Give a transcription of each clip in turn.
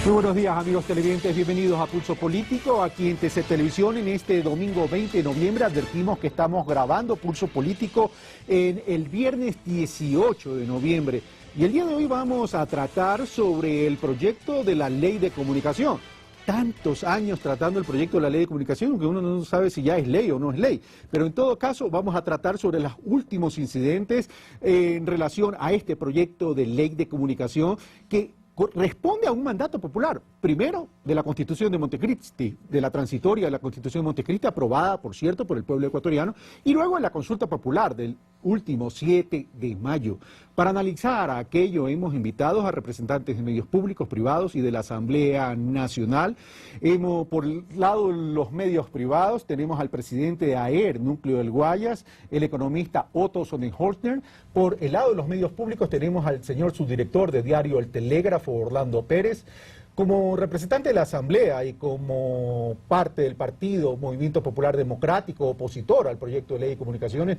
Muy buenos días, amigos televidentes, bienvenidos a Pulso Político, aquí en TC Televisión. En este domingo 20 de noviembre advertimos que estamos grabando Pulso Político en el viernes 18 de noviembre. Y el día de hoy vamos a tratar sobre el proyecto de la Ley de Comunicación. Tantos años tratando el proyecto de la Ley de Comunicación que uno no sabe si ya es ley o no es ley. Pero en todo caso vamos a tratar sobre los últimos incidentes en relación a este proyecto de Ley de Comunicación que responde a un mandato popular, primero de la Constitución de Montecristi, de la transitoria de la Constitución de Montecristi, aprobada, por cierto, por el pueblo ecuatoriano, y luego de la consulta popular del último 7 de mayo. Para analizar aquello hemos invitado a representantes de medios públicos, privados y de la Asamblea Nacional. Por el lado de los medios privados tenemos al presidente de AER, Núcleo del Guayas, el economista Otto Sonnenholzner. Por el lado de los medios públicos tenemos al señor subdirector de diario El Telégrafo, Orlando Pérez. Como representante de la Asamblea y como parte del partido Movimiento Popular Democrático, opositor al proyecto de ley de comunicaciones,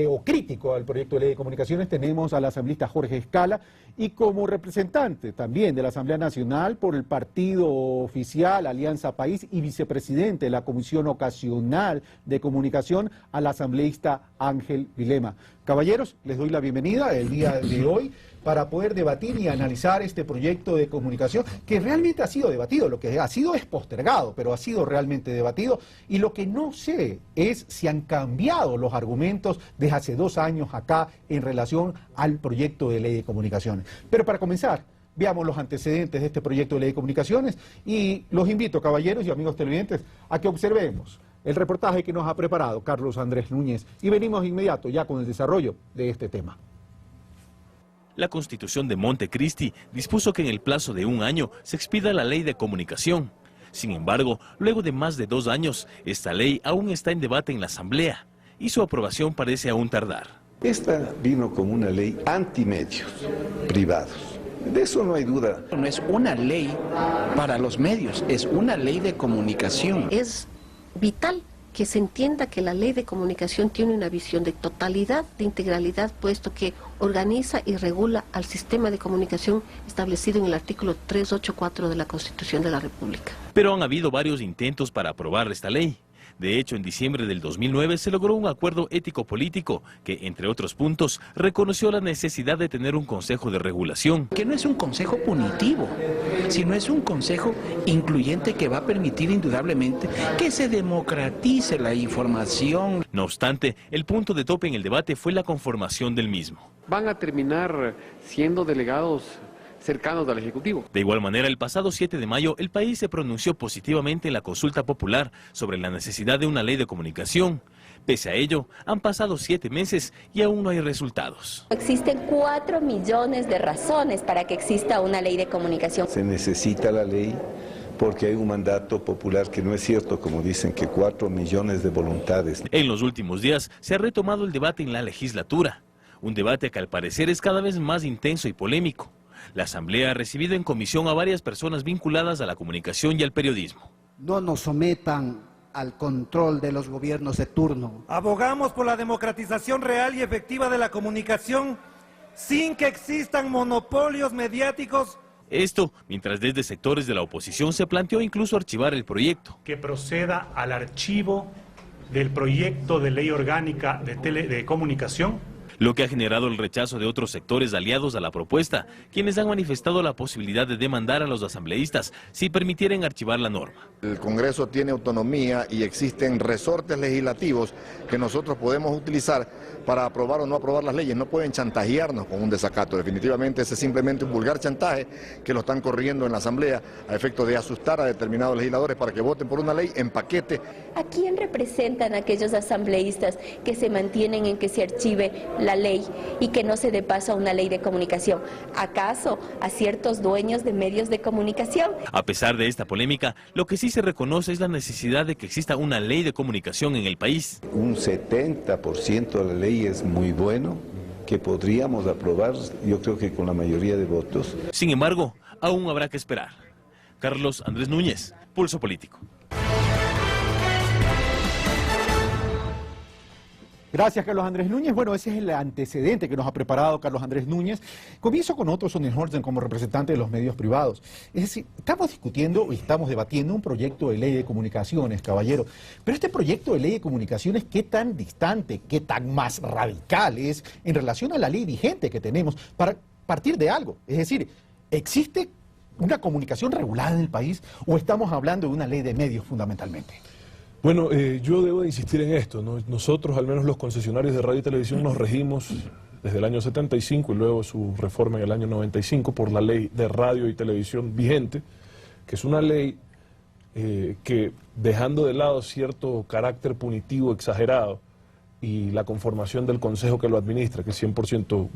o crítico al proyecto de ley de comunicaciones, tenemos al asambleísta Jorge Escala, y como representante también de la Asamblea Nacional por el partido oficial Alianza País y vicepresidente de la Comisión Ocasional de Comunicación, al asambleísta Ángel Vilema. Caballeros, les doy la bienvenida el día de hoy para poder debatir y analizar este proyecto de comunicación que realmente ha sido debatido. Lo que ha sido es postergado, pero ha sido realmente debatido, y lo que no sé es si han cambiado los argumentos desde hace 2 años acá en relación al proyecto de ley de comunicaciones. Pero para comenzar, veamos los antecedentes de este proyecto de ley de comunicaciones y los invito, caballeros y amigos televidentes, a que observemos el reportaje que nos ha preparado Carlos Andrés Núñez, y venimos inmediato ya con el desarrollo de este tema. La Constitución de Montecristi dispuso que en el plazo de 1 año se expida la Ley de Comunicación. Sin embargo, luego de más de 2 años, esta ley aún está en debate en la Asamblea y su aprobación parece aún tardar. Esta vino como una ley antimedios privados. De eso no hay duda. No es una ley para los medios, es una ley de comunicación. Es vital que se entienda que la ley de comunicación tiene una visión de totalidad, de integralidad, puesto que organiza y regula al sistema de comunicación establecido en el artículo 384 de la Constitución de la República. Pero han habido varios intentos para aprobar esta ley. De hecho, en diciembre del 2009 se logró un acuerdo ético-político que, entre otros puntos, reconoció la necesidad de tener un consejo de regulación. Que no es un consejo punitivo, sino es un consejo incluyente que va a permitir indudablemente que se democratice la información. No obstante, el punto de tope en el debate fue la conformación del mismo. Van a terminar siendo delegados cercanos al Ejecutivo. De igual manera, el pasado 7 de mayo, el país se pronunció positivamente en la consulta popular sobre la necesidad de una ley de comunicación. Pese a ello, han pasado 7 meses y aún no hay resultados. Existen 4 millones de razones para que exista una ley de comunicación. Se necesita la ley porque hay un mandato popular que no es cierto, como dicen, que 4 millones de voluntades. En los últimos días se ha retomado el debate en la legislatura, un debate que al parecer es cada vez más intenso y polémico. La Asamblea ha recibido en comisión a varias personas vinculadas a la comunicación y al periodismo. No nos sometan al control de los gobiernos de turno. Abogamos por la democratización real y efectiva de la comunicación sin que existan monopolios mediáticos. Esto, mientras desde sectores de la oposición se planteó incluso archivar el proyecto. Que proceda al archivo del proyecto de ley orgánica de comunicación. Lo que ha generado el rechazo de otros sectores aliados a la propuesta, quienes han manifestado la posibilidad de demandar a los asambleístas si permitieran archivar la norma. El Congreso tiene autonomía y existen resortes legislativos que nosotros podemos utilizar para aprobar o no aprobar las leyes. No pueden chantajearnos con un desacato. Definitivamente ese es simplemente un vulgar chantaje que lo están corriendo en la Asamblea a efecto de asustar a determinados legisladores para que voten por una ley en paquete. ¿A quién representan aquellos asambleístas que se mantienen en que se archive la ley y que no se dé paso a una ley de comunicación? ¿Acaso a ciertos dueños de medios de comunicación? A pesar de esta polémica, lo que sí se reconoce es la necesidad de que exista una ley de comunicación en el país. Un 70% de la ley es muy bueno, que podríamos aprobar, yo creo que con la mayoría de votos. Sin embargo, aún habrá que esperar. Carlos Andrés Núñez, Pulso Político. Gracias, Carlos Andrés Núñez. Bueno, ese es el antecedente que nos ha preparado Carlos Andrés Núñez. Comienzo con Otto Sonnenhorsten como representante de los medios privados. Es decir, estamos discutiendo y estamos debatiendo un proyecto de ley de comunicaciones, caballero. Pero este proyecto de ley de comunicaciones, ¿qué tan distante, qué tan más radical es en relación a la ley vigente que tenemos para partir de algo? Es decir, ¿existe una comunicación regulada en el país o estamos hablando de una ley de medios fundamentalmente? Bueno, yo debo de insistir en esto, ¿no? Nosotros, al menos los concesionarios de radio y televisión, nos regimos desde el año 75 y luego su reforma en el año 95 por la ley de radio y televisión vigente, que es una ley que, dejando de lado cierto carácter punitivo exagerado y la conformación del consejo que lo administra, que es 100%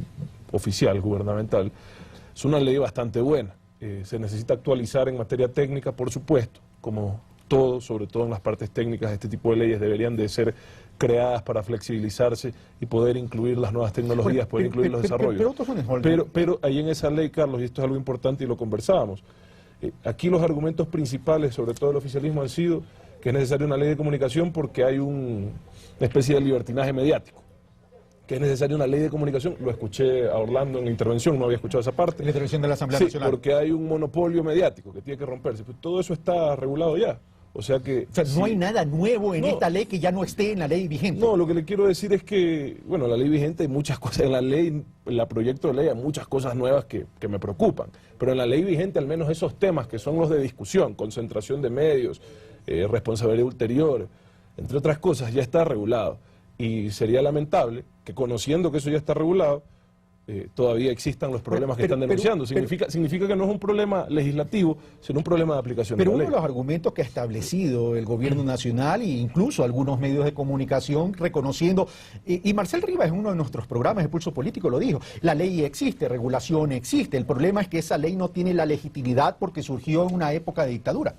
oficial, gubernamental, es una ley bastante buena. Se necesita actualizar en materia técnica, por supuesto, como todo, sobre todo en las partes técnicas, este tipo de leyes deberían de ser creadas para flexibilizarse y poder incluir las nuevas tecnologías, poder incluir los desarrollos. Pero ahí en esa ley, Carlos, y esto es algo importante y lo conversábamos, aquí los argumentos principales, sobre todo el oficialismo, han sido que es necesaria una ley de comunicación porque hay una especie de libertinaje mediático. Que es necesaria una ley de comunicación, lo escuché a Orlando en la intervención, no había escuchado esa parte. La intervención de la Asamblea Nacional. Sí, porque hay un monopolio mediático que tiene que romperse. Pues todo eso está regulado ya. O sea, no hay nada nuevo en esta ley que ya no esté en la ley vigente. No, lo que le quiero decir es que, bueno, la ley vigente hay muchas cosas, en la ley, en el proyecto de ley hay muchas cosas nuevas que me preocupan, pero en la ley vigente al menos esos temas que son los de discusión, concentración de medios, responsabilidad ulterior, entre otras cosas, ya está regulado. Y sería lamentable que, conociendo que eso ya está regulado, todavía existan los problemas que están denunciando. Significa que no es un problema legislativo, sino un problema de aplicación de la ley. Pero uno de los argumentos que ha establecido el gobierno nacional e incluso algunos medios de comunicación reconociendo, y Marcel Rivas en uno de nuestros programas de Pulso Político lo dijo, la ley existe, regulación existe, el problema es que esa ley no tiene la legitimidad porque surgió en una época de dictadura.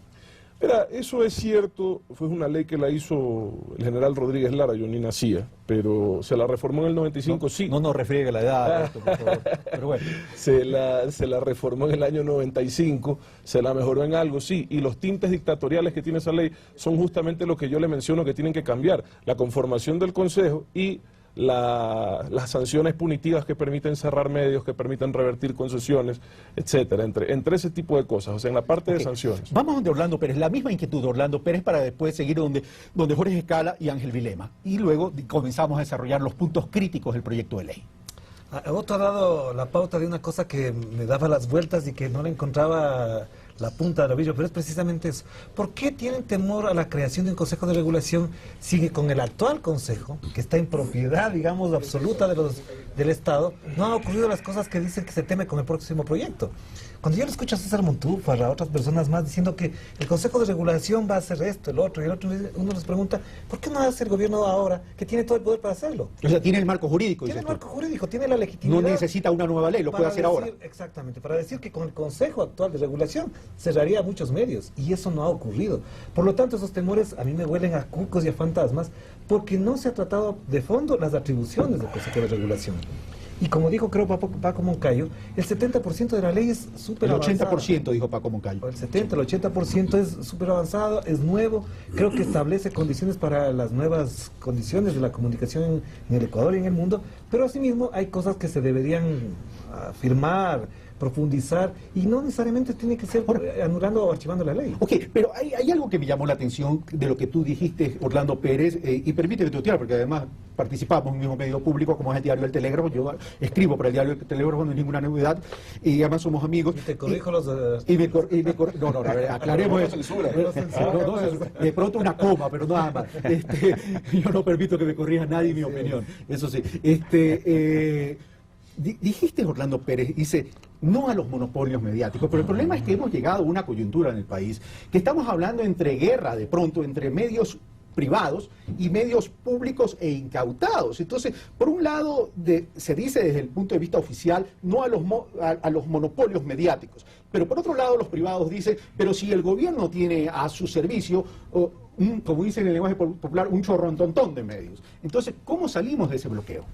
Mira, eso es cierto, fue una ley que la hizo el general Rodríguez Lara, yo ni nacía, pero se la reformó en el 95, sí. No nos refriegue la edad, esto, por favor. Pero bueno. Se la reformó en el año 95, se la mejoró en algo, sí, y los tintes dictatoriales que tiene esa ley son justamente lo que yo le menciono que tienen que cambiar, la conformación del Consejo y las sanciones punitivas que permiten cerrar medios, que permiten revertir concesiones, etcétera, entre ese tipo de cosas, o sea, en la parte de sanciones. Vamos donde Orlando Pérez, la misma inquietud de Orlando Pérez para después seguir donde Jorge Escala y Ángel Vilema, y luego comenzamos a desarrollar los puntos críticos del proyecto de ley. Otto ha dado la pauta de una cosa que me daba las vueltas y que no le encontraba la punta del ovillo, pero es precisamente eso. ¿Por qué tienen temor a la creación de un consejo de regulación si con el actual consejo, que está en propiedad, digamos, absoluta del Estado, no han ocurrido las cosas que dicen que se teme con el próximo proyecto? Cuando yo le escucho a César Montúfar, a otras personas más, diciendo que el Consejo de Regulación va a hacer esto, el otro, y el otro, uno les pregunta, ¿por qué no hace el gobierno ahora, que tiene todo el poder para hacerlo? O sea, tiene el marco jurídico. Tiene el marco jurídico, tiene la legitimidad. No necesita una nueva ley, lo puede hacer ahora. Exactamente, para decir que con el Consejo actual de Regulación cerraría muchos medios, y eso no ha ocurrido. Por lo tanto, esos temores a mí me huelen a cucos y a fantasmas, porque no se ha tratado de fondo las atribuciones del Consejo de Regulación. Y como dijo, creo, Paco Moncayo, el 70% de la ley es súper avanzado. El 80% dijo Paco Moncayo. El 70, el 80% es súper avanzado, es nuevo, creo que establece condiciones para las nuevas condiciones de la comunicación en el Ecuador y en el mundo, pero asimismo hay cosas que se deberían afirmar, profundizar, y no necesariamente tiene que ser anulando o archivando la ley. Ok, pero hay algo que me llamó la atención de lo que tú dijiste, Orlando Pérez, y permíteme tutear, porque además participamos en un mismo medio público como es el diario El Telégrafo. Yo escribo para el diario El Telégrafo, no es ninguna novedad, y además somos amigos. Y te corrijo los... No, a ver, aclaremos eso. De pronto una coma, pero nada más. Yo no permito que me corrija nadie mi opinión, eso sí. Dijiste, Orlando Pérez, dice, no a los monopolios mediáticos, pero el problema es que hemos llegado a una coyuntura en el país, que estamos hablando entre guerra, de pronto, entre medios privados y medios públicos e incautados. Entonces, por un lado, se dice desde el punto de vista oficial, no a los monopolios mediáticos, pero por otro lado, los privados dicen, pero si el gobierno tiene a su servicio, como dicen en el lenguaje popular, un chorrontontón de medios. Entonces, ¿cómo salimos de ese bloqueo?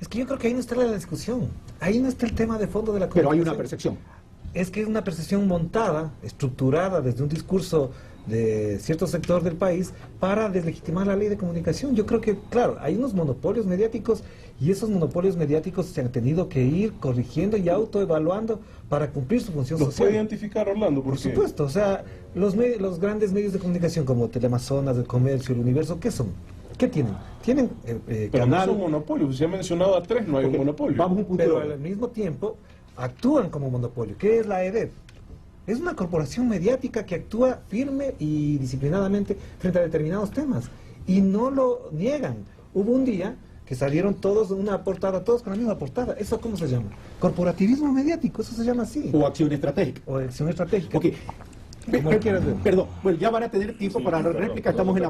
Es que yo creo que ahí no está la discusión, ahí no está el tema de fondo de la comunicación. Pero hay una percepción. es que es una percepción montada, estructurada desde un discurso de cierto sector del país para deslegitimar la ley de comunicación. Yo creo que, claro, hay unos monopolios mediáticos y esos monopolios mediáticos se han tenido que ir corrigiendo y autoevaluando para cumplir su función social. ¿Los puede identificar, Orlando? Por supuesto, o sea, los grandes medios de comunicación como Teleamazonas, El Comercio, El Universo, ¿qué son? ¿Qué tienen? Tienen pero canal, no son monopolios, se ha mencionado a 3, no hay un monopolio. Vamos un punto, pero al mismo tiempo actúan como monopolio. ¿Qué es la EDEP? Es una corporación mediática que actúa firme y disciplinadamente frente a determinados temas. Y no lo niegan. Hubo un día que salieron todos una portada, todos con la misma portada. ¿Eso cómo se llama? Corporativismo mediático, eso se llama así. O acción estratégica. O acción estratégica. Ok. Perdón, bueno, ya van a tener tiempo para la réplica, estamos en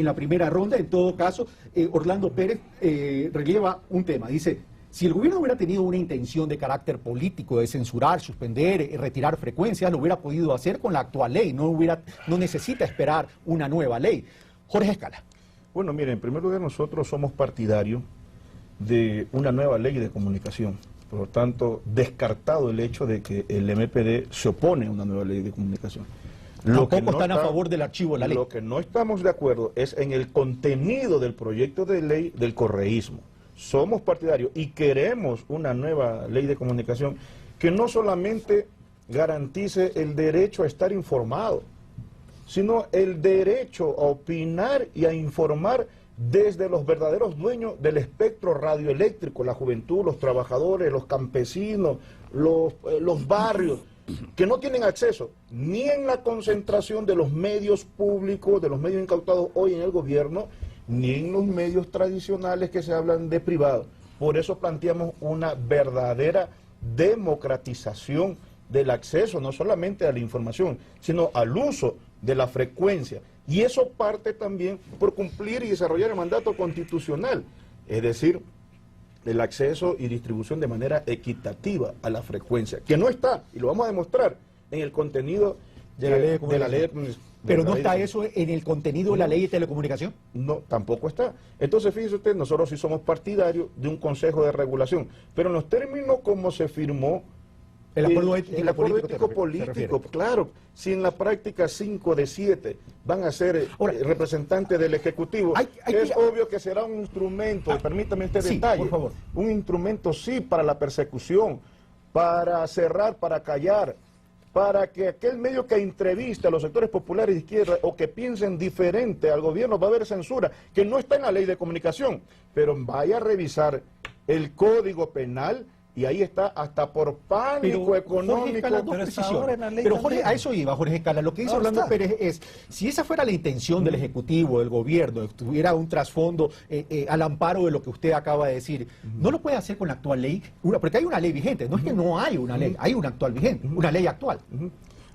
la primera ronda. En todo caso, Orlando Pérez releva un tema, dice: si el gobierno hubiera tenido una intención de carácter político, de censurar, suspender, retirar frecuencias, lo hubiera podido hacer con la actual ley, no necesita esperar una nueva ley. Jorge Escala. Bueno, mire, en primer lugar nosotros somos partidarios de una nueva ley de comunicación. Por lo tanto, descartado el hecho de que el MPD se opone a una nueva ley de comunicación. Tampoco están a favor del archivo de la ley. Lo que no estamos de acuerdo es en el contenido del proyecto de ley del correísmo. Somos partidarios y queremos una nueva ley de comunicación que no solamente garantice el derecho a estar informado, sino el derecho a opinar y a informar desde los verdaderos dueños del espectro radioeléctrico, la juventud, los trabajadores, los campesinos, los barrios, que no tienen acceso ni en la concentración de los medios públicos, de los medios incautados hoy en el gobierno, ni en los medios tradicionales que se hablan de privados. Por eso planteamos una verdadera democratización del acceso, no solamente a la información, sino al uso de la frecuencia. Y eso parte también por cumplir y desarrollar el mandato constitucional, es decir, el acceso y distribución de manera equitativa a la frecuencia, que no está, y lo vamos a demostrar, en el contenido de la ley de comunicación. ¿Pero no está eso en el contenido de la ley de telecomunicación? No, tampoco está. Entonces, fíjese usted, nosotros sí somos partidarios de un consejo de regulación, pero en los términos como se firmó el acuerdo ético político, claro, si en la práctica 5 de 7 van a ser representantes del Ejecutivo, es obvio que será un instrumento, permítame este detalle, por favor. Un instrumento sí para la persecución, para cerrar, para callar, para que aquel medio que entreviste a los sectores populares de izquierda o que piensen diferente al gobierno, va a haber censura, que no está en la ley de comunicación, pero vaya a revisar el Código Penal. Y ahí está, hasta por pánico económico. Pero Jorge, a eso iba Jorge Escala. Lo que dice Orlando Pérez es, si esa fuera la intención del Ejecutivo, del Gobierno, tuviera un trasfondo al amparo de lo que usted acaba de decir, ¿no lo puede hacer con la actual ley? Porque hay una ley vigente, no es que no hay una ley, hay una actual vigente, una ley actual.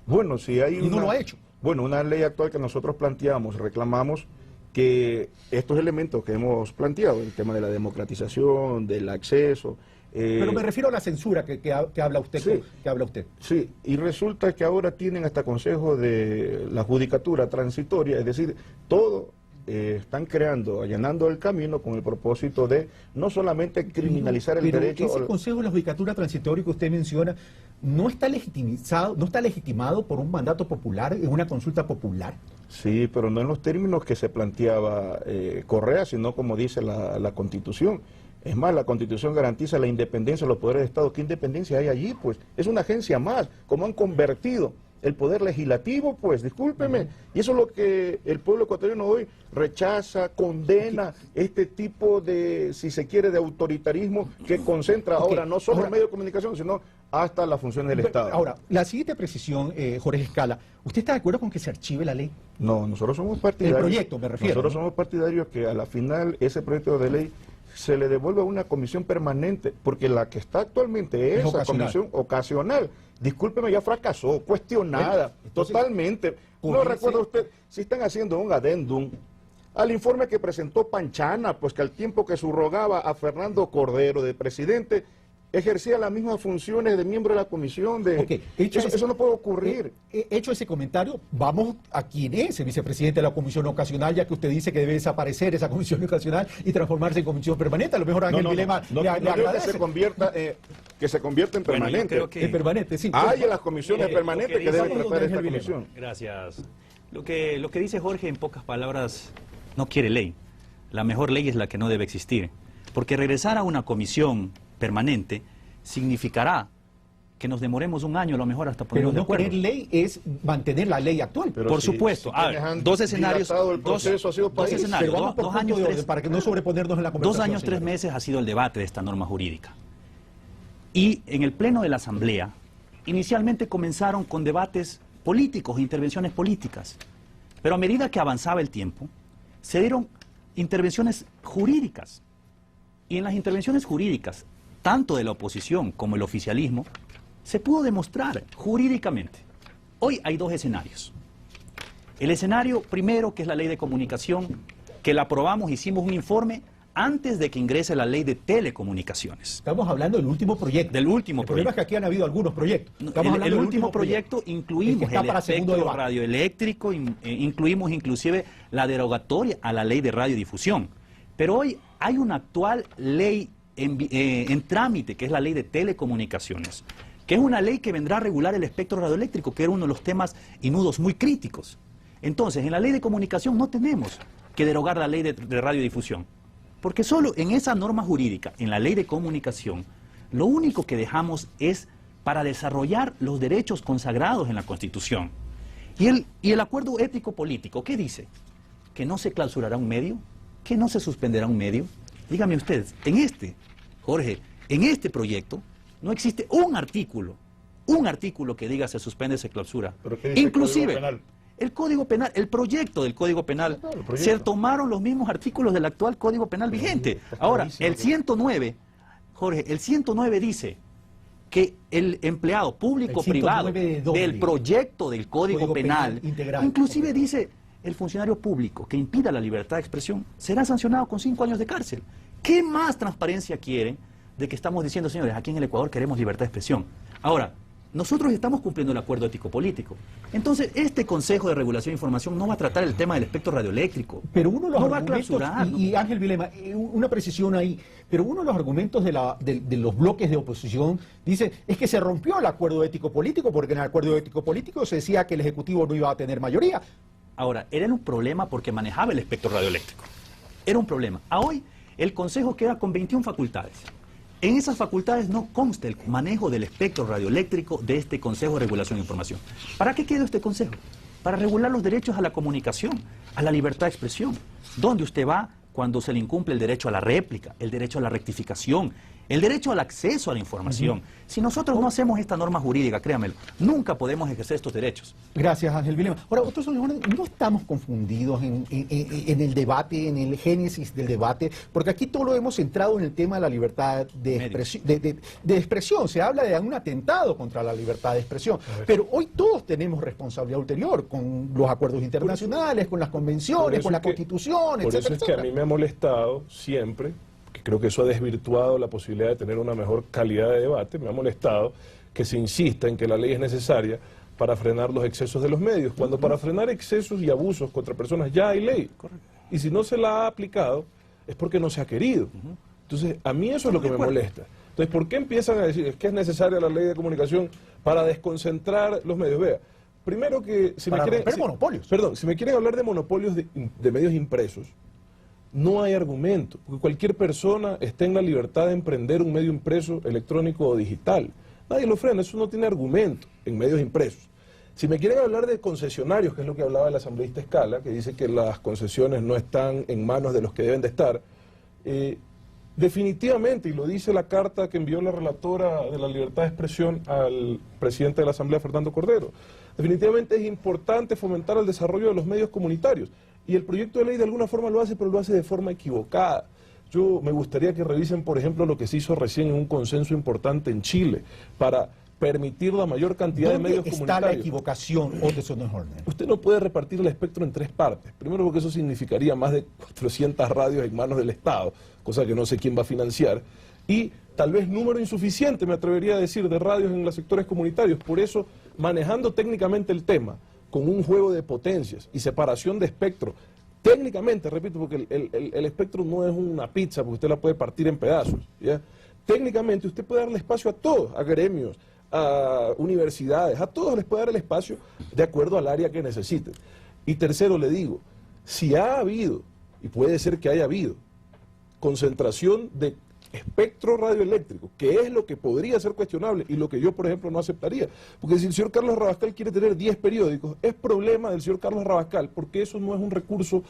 Bueno, si hay y no lo ha hecho. Bueno, una ley actual que nosotros planteamos, reclamamos que estos elementos que hemos planteado, el tema de la democratización, del acceso... Pero me refiero a la censura que habla usted. Sí, que habla usted. Sí, y resulta que ahora tienen hasta consejo de la judicatura transitoria, es decir, todo están creando, allanando el camino con el propósito de no solamente criminalizar el derecho... Ese consejo de la judicatura transitoria que usted menciona no está legitimizado, no está legitimado por un mandato popular, en una consulta popular. Sí, pero no en los términos que se planteaba Correa, sino como dice la Constitución. Es más, la Constitución garantiza la independencia de los poderes de Estado. ¿Qué independencia hay allí? Pues es una agencia más. ¿Cómo han convertido el poder legislativo? Pues discúlpeme. Y eso es lo que el pueblo ecuatoriano hoy rechaza, condena, este tipo de, si se quiere, de autoritarismo que concentra ahora no solo el medio de comunicación, sino hasta las funciones del Estado. Ahora, la siguiente precisión, Jorge Escala, ¿usted está de acuerdo con que se archive la ley? No, nosotros somos partidarios. El proyecto, me refiero. Nosotros somos partidarios que a la final ese proyecto de ley se le devuelve a una comisión permanente, porque la que está actualmente es esa comisión ocasional. Discúlpeme, ya fracasó, cuestionada, entonces, totalmente. No recuerda usted, si están haciendo un adendum al informe que presentó Panchana, pues que al tiempo que subrogaba a Fernando Cordero de presidente, ejercía las mismas funciones de miembro de la comisión. Eso no puede ocurrir. Hecho ese comentario, vamos a quién es el vicepresidente de la comisión ocasional, ya que usted dice que debe desaparecer esa comisión ocasional y transformarse en comisión permanente. A lo mejor Ángel Vilema le agradece. Que se convierta en permanente. En permanente, sí. Hay en las comisiones permanentes que deben tratar esta comisión. Gracias. Lo que dice Jorge, en pocas palabras, no quiere ley. La mejor ley es la que no debe existir. Porque regresar a una comisión permanente significará que nos demoremos un año a lo mejor hasta ponernos de acuerdo. Pero no querer ley es mantener la ley actual. Pero por supuesto. Dos escenarios. Dos escenarios. Dos años, para que no sobreponernos en la conversación. 2 años, 3 meses ha sido el debate de esta norma jurídica. Y en el pleno de la Asamblea, inicialmente comenzaron con debates políticos, intervenciones políticas. Pero a medida que avanzaba el tiempo, se dieron intervenciones jurídicas. Y en las intervenciones jurídicas, tanto de la oposición como el oficialismo, se pudo demostrar jurídicamente. Hoy hay 2 escenarios. El escenario primero, que es la ley de comunicación, que la aprobamos, hicimos un informe antes de que ingrese la ley de telecomunicaciones. Estamos hablando del último proyecto. Del último proyecto. El problema es que aquí han habido algunos proyectos. El último proyecto incluimos el espectro radioeléctrico, incluimos inclusive la derogatoria a la ley de radiodifusión. Pero hoy hay una actual ley en trámite, que es la ley de telecomunicaciones, que es una ley que vendrá a regular el espectro radioeléctrico, que era uno de los temas y nudos muy críticos. Entonces, en la ley de comunicación no tenemos que derogar la ley de radiodifusión, porque solo en esa norma jurídica, en la ley de comunicación, lo único que dejamos es para desarrollar los derechos consagrados en la Constitución. Y el acuerdo ético político, ¿qué dice? Que no se clausurará un medio, que no se suspenderá un medio. Dígame ustedes, Jorge, en este proyecto no existe un artículo que diga se suspende, se clausura. Inclusive, el Código Penal, el proyecto del Código Penal, se tomaron los mismos artículos del actual Código Penal vigente. Ahora, el 109, Jorge, el 109 dice que el empleado público o privado del proyecto del Código Penal inclusive dice, el funcionario público que impida la libertad de expresión será sancionado con 5 años de cárcel. ¿Qué más transparencia quieren de que estamos diciendo, señores, aquí en el Ecuador queremos libertad de expresión? Ahora, nosotros estamos cumpliendo el acuerdo ético político. Entonces, este Consejo de Regulación de Información no va a tratar el tema del espectro radioeléctrico. Pero uno de los argumentos, y Ángel Vilema, una precisión ahí, pero uno de los argumentos de los bloques de oposición dice, es que se rompió el acuerdo ético político, porque en el acuerdo ético político se decía que el Ejecutivo no iba a tener mayoría. Ahora, era un problema porque manejaba el espectro radioeléctrico. Era un problema. A hoy, el Consejo queda con 21 facultades. En esas facultades no consta el manejo del espectro radioeléctrico de este Consejo de Regulación de Información. ¿Para qué quedó este Consejo? Para regular los derechos a la comunicación, a la libertad de expresión. ¿Dónde usted va cuando se le incumple el derecho a la réplica, el derecho a la rectificación, el derecho al acceso a la información? Si nosotros no hacemos esta norma jurídica, créamelo, nunca podemos ejercer estos derechos. Gracias, Ángel Vilema. Ahora, no estamos confundidos en el debate, en el génesis del debate, porque aquí todo lo hemos centrado en el tema de la libertad de expresión. Se habla de un atentado contra la libertad de expresión, pero hoy todos tenemos responsabilidad ulterior con los acuerdos internacionales, con las convenciones, con la Constitución, etcétera. Por eso es que a mí me ha molestado siempre, que creo que eso ha desvirtuado la posibilidad de tener una mejor calidad de debate, me ha molestado que se insista en que la ley es necesaria para frenar los excesos de los medios, cuando para frenar excesos y abusos contra personas ya hay ley. Correcto. Y si no se la ha aplicado, es porque no se ha querido. Entonces, a mí eso es lo que me molesta. Entonces, ¿por qué empiezan a decir que es necesaria la ley de comunicación para desconcentrar los medios? Vea, primero que si me quieren... si me quieren hablar de monopolios de medios impresos, no hay argumento, porque cualquier persona está en la libertad de emprender un medio impreso, electrónico o digital. Nadie lo frena, eso no tiene argumento en medios impresos. Si me quieren hablar de concesionarios, que es lo que hablaba el asambleísta Escala, que dice que las concesiones no están en manos de los que deben de estar, definitivamente, y lo dice la carta que envió la relatora de la libertad de expresión al presidente de la Asamblea, Fernando Cordero, definitivamente es importante fomentar el desarrollo de los medios comunitarios. Y el proyecto de ley de alguna forma lo hace, pero lo hace de forma equivocada. Yo me gustaría que revisen, por ejemplo, lo que se hizo recién en un consenso importante en Chile para permitir la mayor cantidad de medios comunitarios. ¿Dónde está la equivocación, Otto Horner? Usted no puede repartir el espectro en 3 partes. Primero porque eso significaría más de 400 radios en manos del Estado, cosa que no sé quién va a financiar. y tal vez número insuficiente, me atrevería a decir, de radios en los sectores comunitarios. Por eso, manejando técnicamente el tema, con un juego de potencias y separación de espectro, técnicamente, repito, porque el espectro no es una pizza, porque usted la puede partir en pedazos, ¿ya? Técnicamente usted puede darle espacio a todos, a gremios, a universidades, a todos les puede dar el espacio de acuerdo al área que necesiten. Y tercero, le digo, si ha habido, y puede ser que haya habido, concentración de espectro radioeléctrico, que es lo que podría ser cuestionable y lo que yo, por ejemplo, no aceptaría. Porque si el señor Carlos Rabascal quiere tener 10 periódicos, es problema del señor Carlos Rabascal, porque eso no es un recurso,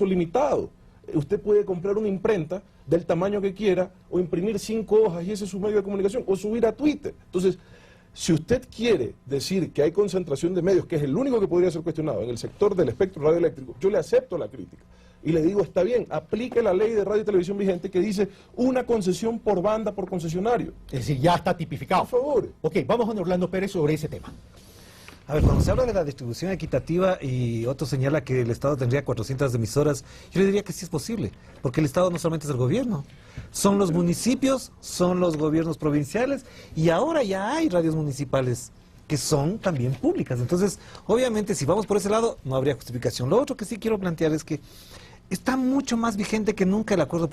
limitado. Usted puede comprar una imprenta del tamaño que quiera o imprimir 5 hojas y ese es su medio de comunicación, o subir a Twitter. Entonces, si usted quiere decir que hay concentración de medios, que es el único que podría ser cuestionado en el sector del espectro radioeléctrico, yo le acepto la crítica. Y le digo, está bien, aplique la ley de radio y televisión vigente que dice una concesión por banda por concesionario. Es decir, ya está tipificado. Por favor. Ok, vamos con Orlando Pérez sobre ese tema. A ver, cuando se habla de la distribución equitativa y otro señala que el Estado tendría 400 emisoras, yo le diría que sí es posible, porque el Estado no solamente es el gobierno, son los municipios, son los gobiernos provinciales y ahora ya hay radios municipales que son también públicas. Entonces, obviamente, si vamos por ese lado, no habría justificación. Lo otro que sí quiero plantear es que está mucho más vigente que nunca el acuerdo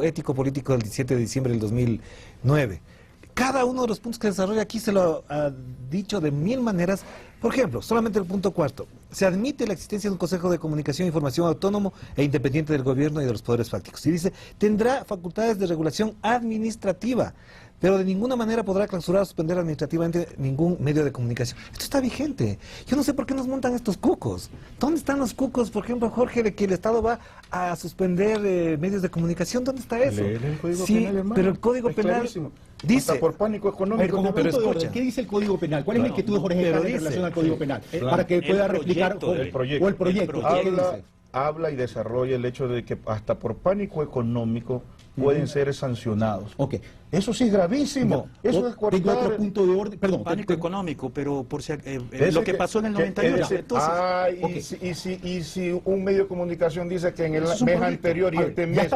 ético-político del 17 de diciembre del 2009. Cada uno de los puntos que desarrolla aquí se lo ha dicho de 1000 maneras. Por ejemplo, solamente el punto 4. Se admite la existencia de un Consejo de Comunicación e Información autónomo e independiente del gobierno y de los poderes fácticos. Y dice, tendrá facultades de regulación administrativa, pero de ninguna manera podrá clausurar o suspender administrativamente ningún medio de comunicación. Esto está vigente. Yo no sé por qué nos montan estos cucos. ¿Dónde están los cucos, por ejemplo, Jorge, de que el Estado va a suspender medios de comunicación? ¿Dónde está eso? El Código sí, Penal, hermano. pero el Código Penal dice... Hasta por pánico económico. Pero escucha, ¿qué dice el Código Penal? ¿Cuál es la inquietud de Jorge en relación al Código Penal? Para que pueda replicar el proyecto. Habla y desarrolla el hecho de que hasta por pánico económico pueden ser sancionados. Okay. Eso sí es gravísimo. No, eso es cortar... Tengo otro punto de orden. Perdón. Pánico económico, pero por si, lo que pasó en el 98. Entonces, y si un medio de comunicación dice que en el mes anterior y este mes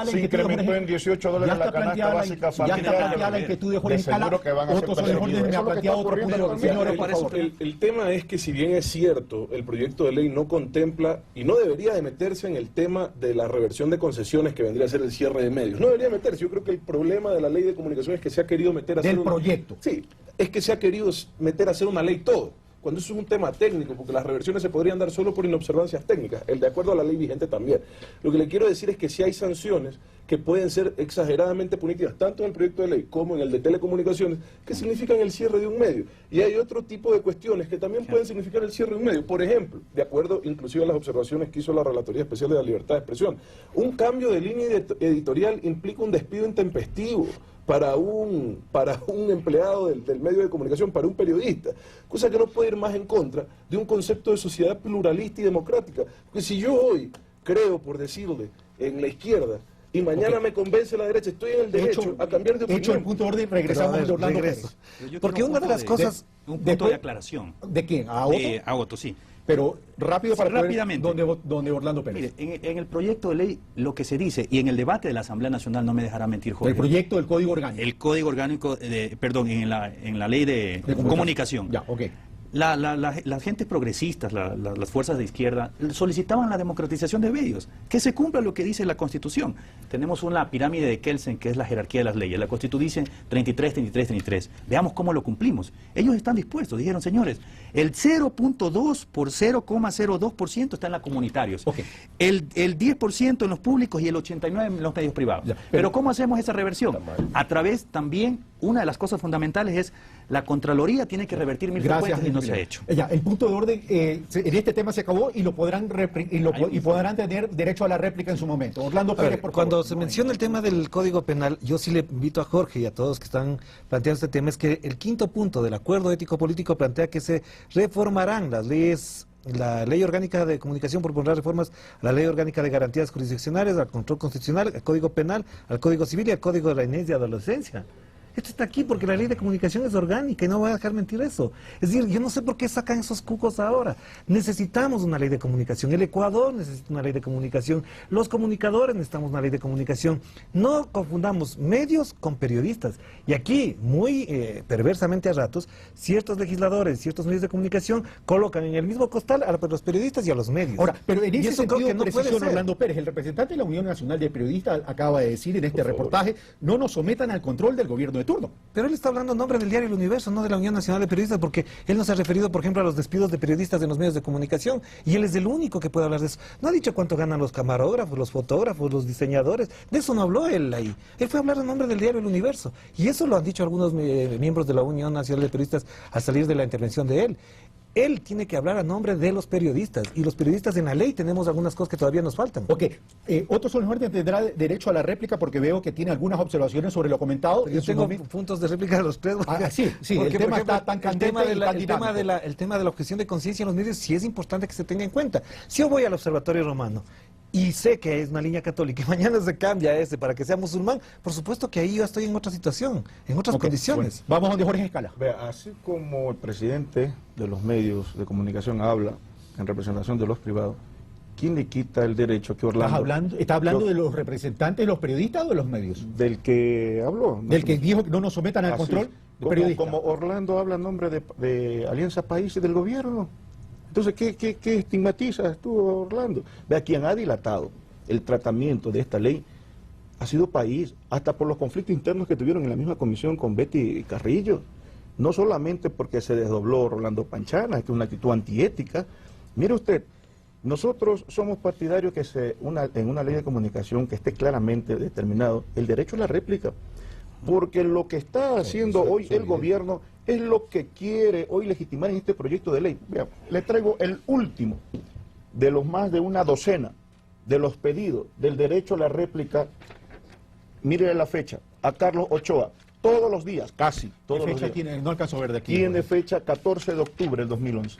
se incrementó en $18 la canasta básica familiar, ya está planteada la inquietud de Jorge Escala. Otro señor me ha planteado otro punto. Señores, por favor. El tema es que si bien es cierto, el proyecto de ley no contempla y no debería de meterse en el tema de la reversión de concesiones que vendría a ser el cierre de medios. No debería meterse. Yo creo que el problema de la ley de comunicación es que se ha querido meter a hacer un proyecto. Sí, es que se ha querido meter a hacer una ley todo, cuando eso es un tema técnico, porque las reversiones se podrían dar solo por inobservancias técnicas, el de acuerdo a la ley vigente también. Lo que le quiero decir es que si hay sanciones que pueden ser exageradamente punitivas, tanto en el proyecto de ley como en el de telecomunicaciones, que significan el cierre de un medio. Y hay otro tipo de cuestiones que también pueden significar el cierre de un medio. Por ejemplo, de acuerdo inclusive a las observaciones que hizo la Relatoría Especial de la Libertad de Expresión, un cambio de línea editorial implica un despido intempestivo para un empleado del medio de comunicación, para un periodista, cosa que no puede ir más en contra de un concepto de sociedad pluralista y democrática. Porque si yo hoy creo, por decirle, en la izquierda, y mañana me convence la derecha, estoy en el derecho a cambiar de opinión. Hecho el punto de orden, regresamos a Orlando Pérez. Porque una de las cosas... Un punto de aclaración. ¿De quién? ¿A Otto? A Otto, sí. Pero rápido para rápidamente. Donde Orlando Pérez. Mire, en el proyecto de ley lo que se dice, y en el debate de la Asamblea Nacional, no me dejará mentir, Jorge. El proyecto del Código Orgánico. El Código Orgánico, en la ley de comunicación. Ya, ok. Las gentes progresistas, las fuerzas de izquierda, solicitaban la democratización de medios, que se cumpla lo que dice la Constitución. Tenemos una pirámide de Kelsen, que es la jerarquía de las leyes. La Constitución dice 33, 33, 33. Veamos cómo lo cumplimos. Ellos están dispuestos, dijeron, señores, el 0.2 por 0,02% está en la comunitarios, okay. El 10% en los públicos y el 89% en los medios privados. Ya, pero ¿cómo hacemos esa reversión? A través también, una de las cosas fundamentales es la Contraloría tiene que revertir 1000 frecuencias y no se ha hecho. Ya, el punto de orden en este tema se acabó y lo podrán podrán tener derecho a la réplica en su momento. Orlando Pérez, por favor. Cuando se menciona el tema del Código Penal, yo sí le invito a Jorge y a todos que están planteando este tema, es que el quinto punto del acuerdo ético-político plantea que se reformarán las leyes, la Ley Orgánica de Comunicación por proponer reformas a la Ley Orgánica de Garantías Jurisdiccionales, al Control Constitucional, al Código Penal, al Código Civil y al Código de la Niñez y Adolescencia. Esto está aquí porque la ley de comunicación es orgánica y no voy a dejar mentir eso. Es decir, yo no sé por qué sacan esos cucos ahora. Necesitamos una ley de comunicación. El Ecuador necesita una ley de comunicación. Los comunicadores necesitamos una ley de comunicación. No confundamos medios con periodistas. Y aquí, muy perversamente a ratos, ciertos legisladores, ciertos medios de comunicación colocan en el mismo costal a los periodistas y a los medios. Ahora, pero en ese sentido, creo que no puede ser. Orlando Pérez, el representante de la Unión Nacional de Periodistas, acaba de decir en este reportaje, no nos sometan al control del gobierno de turno. Pero él está hablando en nombre del diario El Universo, no de la Unión Nacional de Periodistas, porque él no se ha referido, por ejemplo, a los despidos de periodistas en los medios de comunicación, y él es el único que puede hablar de eso. No ha dicho cuánto ganan los camarógrafos, los fotógrafos, los diseñadores, de eso no habló él ahí. Él fue a hablar en nombre del diario El Universo, y eso lo han dicho algunos miembros de la Unión Nacional de Periodistas al salir de la intervención de él. Él tiene que hablar a nombre de los periodistas, y los periodistas en la ley tenemos algunas cosas que todavía nos faltan. Ok, Otto Solís tendrá derecho a la réplica porque veo que tiene algunas observaciones sobre lo comentado. Yo tengo puntos de réplica de los tres. Sí, porque, el tema está tan candente el tema de la objeción de conciencia en los medios sí es importante que se tenga en cuenta. Si yo voy al Observatorio Romano y sé que es una línea católica y mañana se cambia ese para que sea musulmán, por supuesto que ahí yo estoy en otra situación, en otras condiciones. Bueno, vamos donde Jorge Escala. Vea, así como el presidente de los medios de comunicación habla en representación de los privados, ¿quién le quita el derecho que Orlando... ¿Está hablando de los representantes de los periodistas o de los medios? Del que habló. Del que dijo que no nos sometan al control de periodistas. Como Orlando habla en nombre de Alianza País y del gobierno. Entonces, ¿qué estigmatizas tú, Orlando? Vea, quien ha dilatado el tratamiento de esta ley ha sido País, hasta por los conflictos internos que tuvieron en la misma comisión con Betty Carrillo. No solamente porque se desdobló Rolando Panchana, que es una actitud antiética. Mire usted, nosotros somos partidarios que en una ley de comunicación que esté claramente determinado el derecho a la réplica. Porque lo que está haciendo hoy el gobierno es lo que quiere hoy legitimar en este proyecto de ley. Vean, le traigo el último de los más de una docena de los pedidos del derecho a la réplica. Mire la fecha, a Carlos Ochoa, todos los días, casi todos los días. Tiene? No alcanzo a ver de aquí. Tiene fecha 14 de octubre del 2011.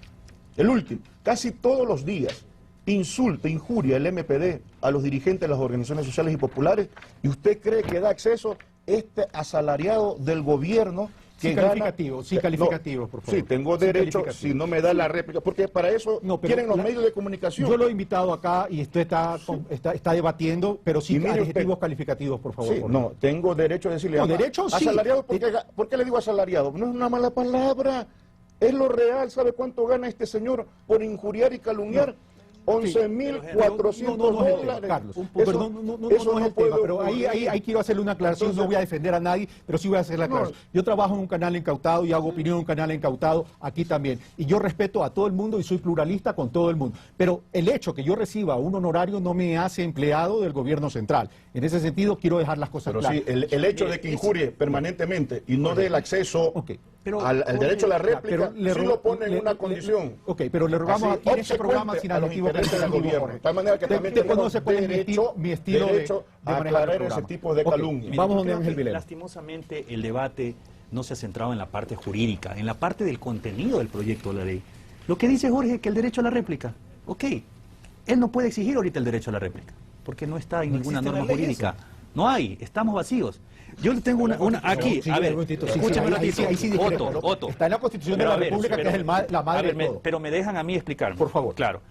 El último, casi todos los días, insulta, injuria el MPD a los dirigentes de las organizaciones sociales y populares, y usted cree que da acceso este asalariado del gobierno que sí, calificativo, sí, calificativo, por favor. Sí, tengo derecho, si no me da la réplica, porque para eso quieren los medios de comunicación. Yo lo he invitado acá y usted está debatiendo, pero sí, adjetivos calificativos, por favor. Sí, no, tengo derecho a decirle derecho, asalariado, ¿por qué le digo asalariado? No es una mala palabra, es lo real. ¿Sabe cuánto gana este señor por injuriar y calumniar? 11.400 dólares. Carlos, eso no puedo, pero ahí quiero hacerle una aclaración. Entonces, no voy a defender a nadie, pero sí voy a hacer la aclaración. Yo trabajo en un canal incautado y hago opinión en un canal incautado aquí también. Y yo respeto a todo el mundo y soy pluralista con todo el mundo. Pero el hecho que yo reciba un honorario no me hace empleado del gobierno central. En ese sentido, quiero dejar las cosas claras. Sí, el hecho de que injurie permanentemente y no dé el acceso al derecho a la réplica, sí lo pone en una condición. Pero le rogamos aquí en este programa sin adjetivo del gobierno. De tal manera que también tenemos derecho a aclarar ese tipo de calumnia. Vamos donde Ángel Villela. Lastimosamente el debate no se ha centrado en la parte jurídica, en la parte del contenido del proyecto de la ley. Lo que dice Jorge es que el derecho a la réplica, él no puede exigir ahorita el derecho a la réplica, porque no está en ninguna norma jurídica. No hay, estamos vacíos. Yo tengo una aquí, a ver, escúchame un ratito, Otto. Está en la Constitución de la República, que es la madre de todo. Pero me dejan a mí explicarme. Por favor. Claro.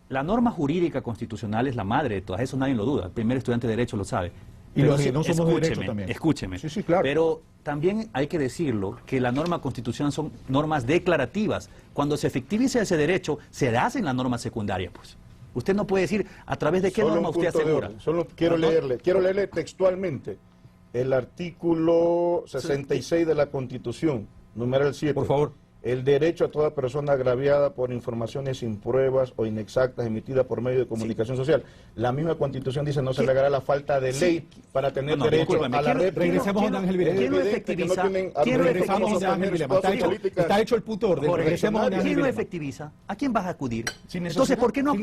La norma jurídica constitucional es la madre de todas, eso nadie lo duda. El primer estudiante de Derecho lo sabe. Y los que no somos de Derecho también. Escúcheme. Sí, claro. Pero también hay que decirlo que la norma constitucional son normas declarativas. Cuando se efectiviza ese derecho, se hace en la norma secundaria, pues. Usted no puede decir a través de qué norma usted asegura. Solo quiero leerle textualmente el artículo 66 de la Constitución, numeral 7. Por favor. El derecho a toda persona agraviada por informaciones sin pruebas o inexactas emitidas por medio de comunicación social. La misma Constitución dice no se negará la falta de ley para tener derecho a la réplica. Regresemos a Ángel Villela. ¿Quién lo efectiviza? Está hecho el punto orden. Regresemos a Ángel Villela. ¿Quién lo efectiviza? ¿A quién vas a acudir? Entonces, ¿por qué no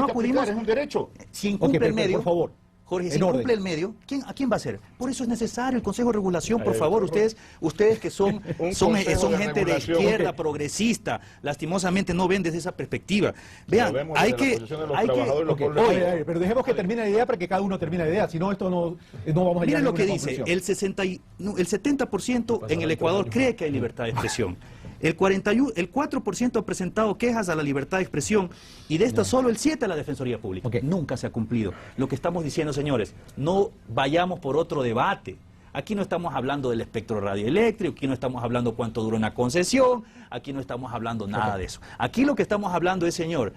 acudimos? Es un derecho. Si incumple el medio. Por favor. Jorge, si cumple el medio, ¿a quién va a ser? Por eso es necesario el Consejo de Regulación, por favor. Ustedes que son gente de izquierda, progresista, lastimosamente no ven desde esa perspectiva. Vean, hay que... Pero dejemos que termine la idea para que cada uno termine la idea, si no, esto no vamos a llegar a ninguna conclusión. Miren lo que dice, el 70% en el Ecuador cree que hay libertad de expresión. El 4% ha presentado quejas a la libertad de expresión y de estas solo el 7% a la Defensoría Pública. Nunca se ha cumplido. Lo que estamos diciendo, señores, no vayamos por otro debate. Aquí no estamos hablando del espectro radioeléctrico, aquí no estamos hablando cuánto dura una concesión, aquí no estamos hablando nada de eso. Aquí lo que estamos hablando es, señor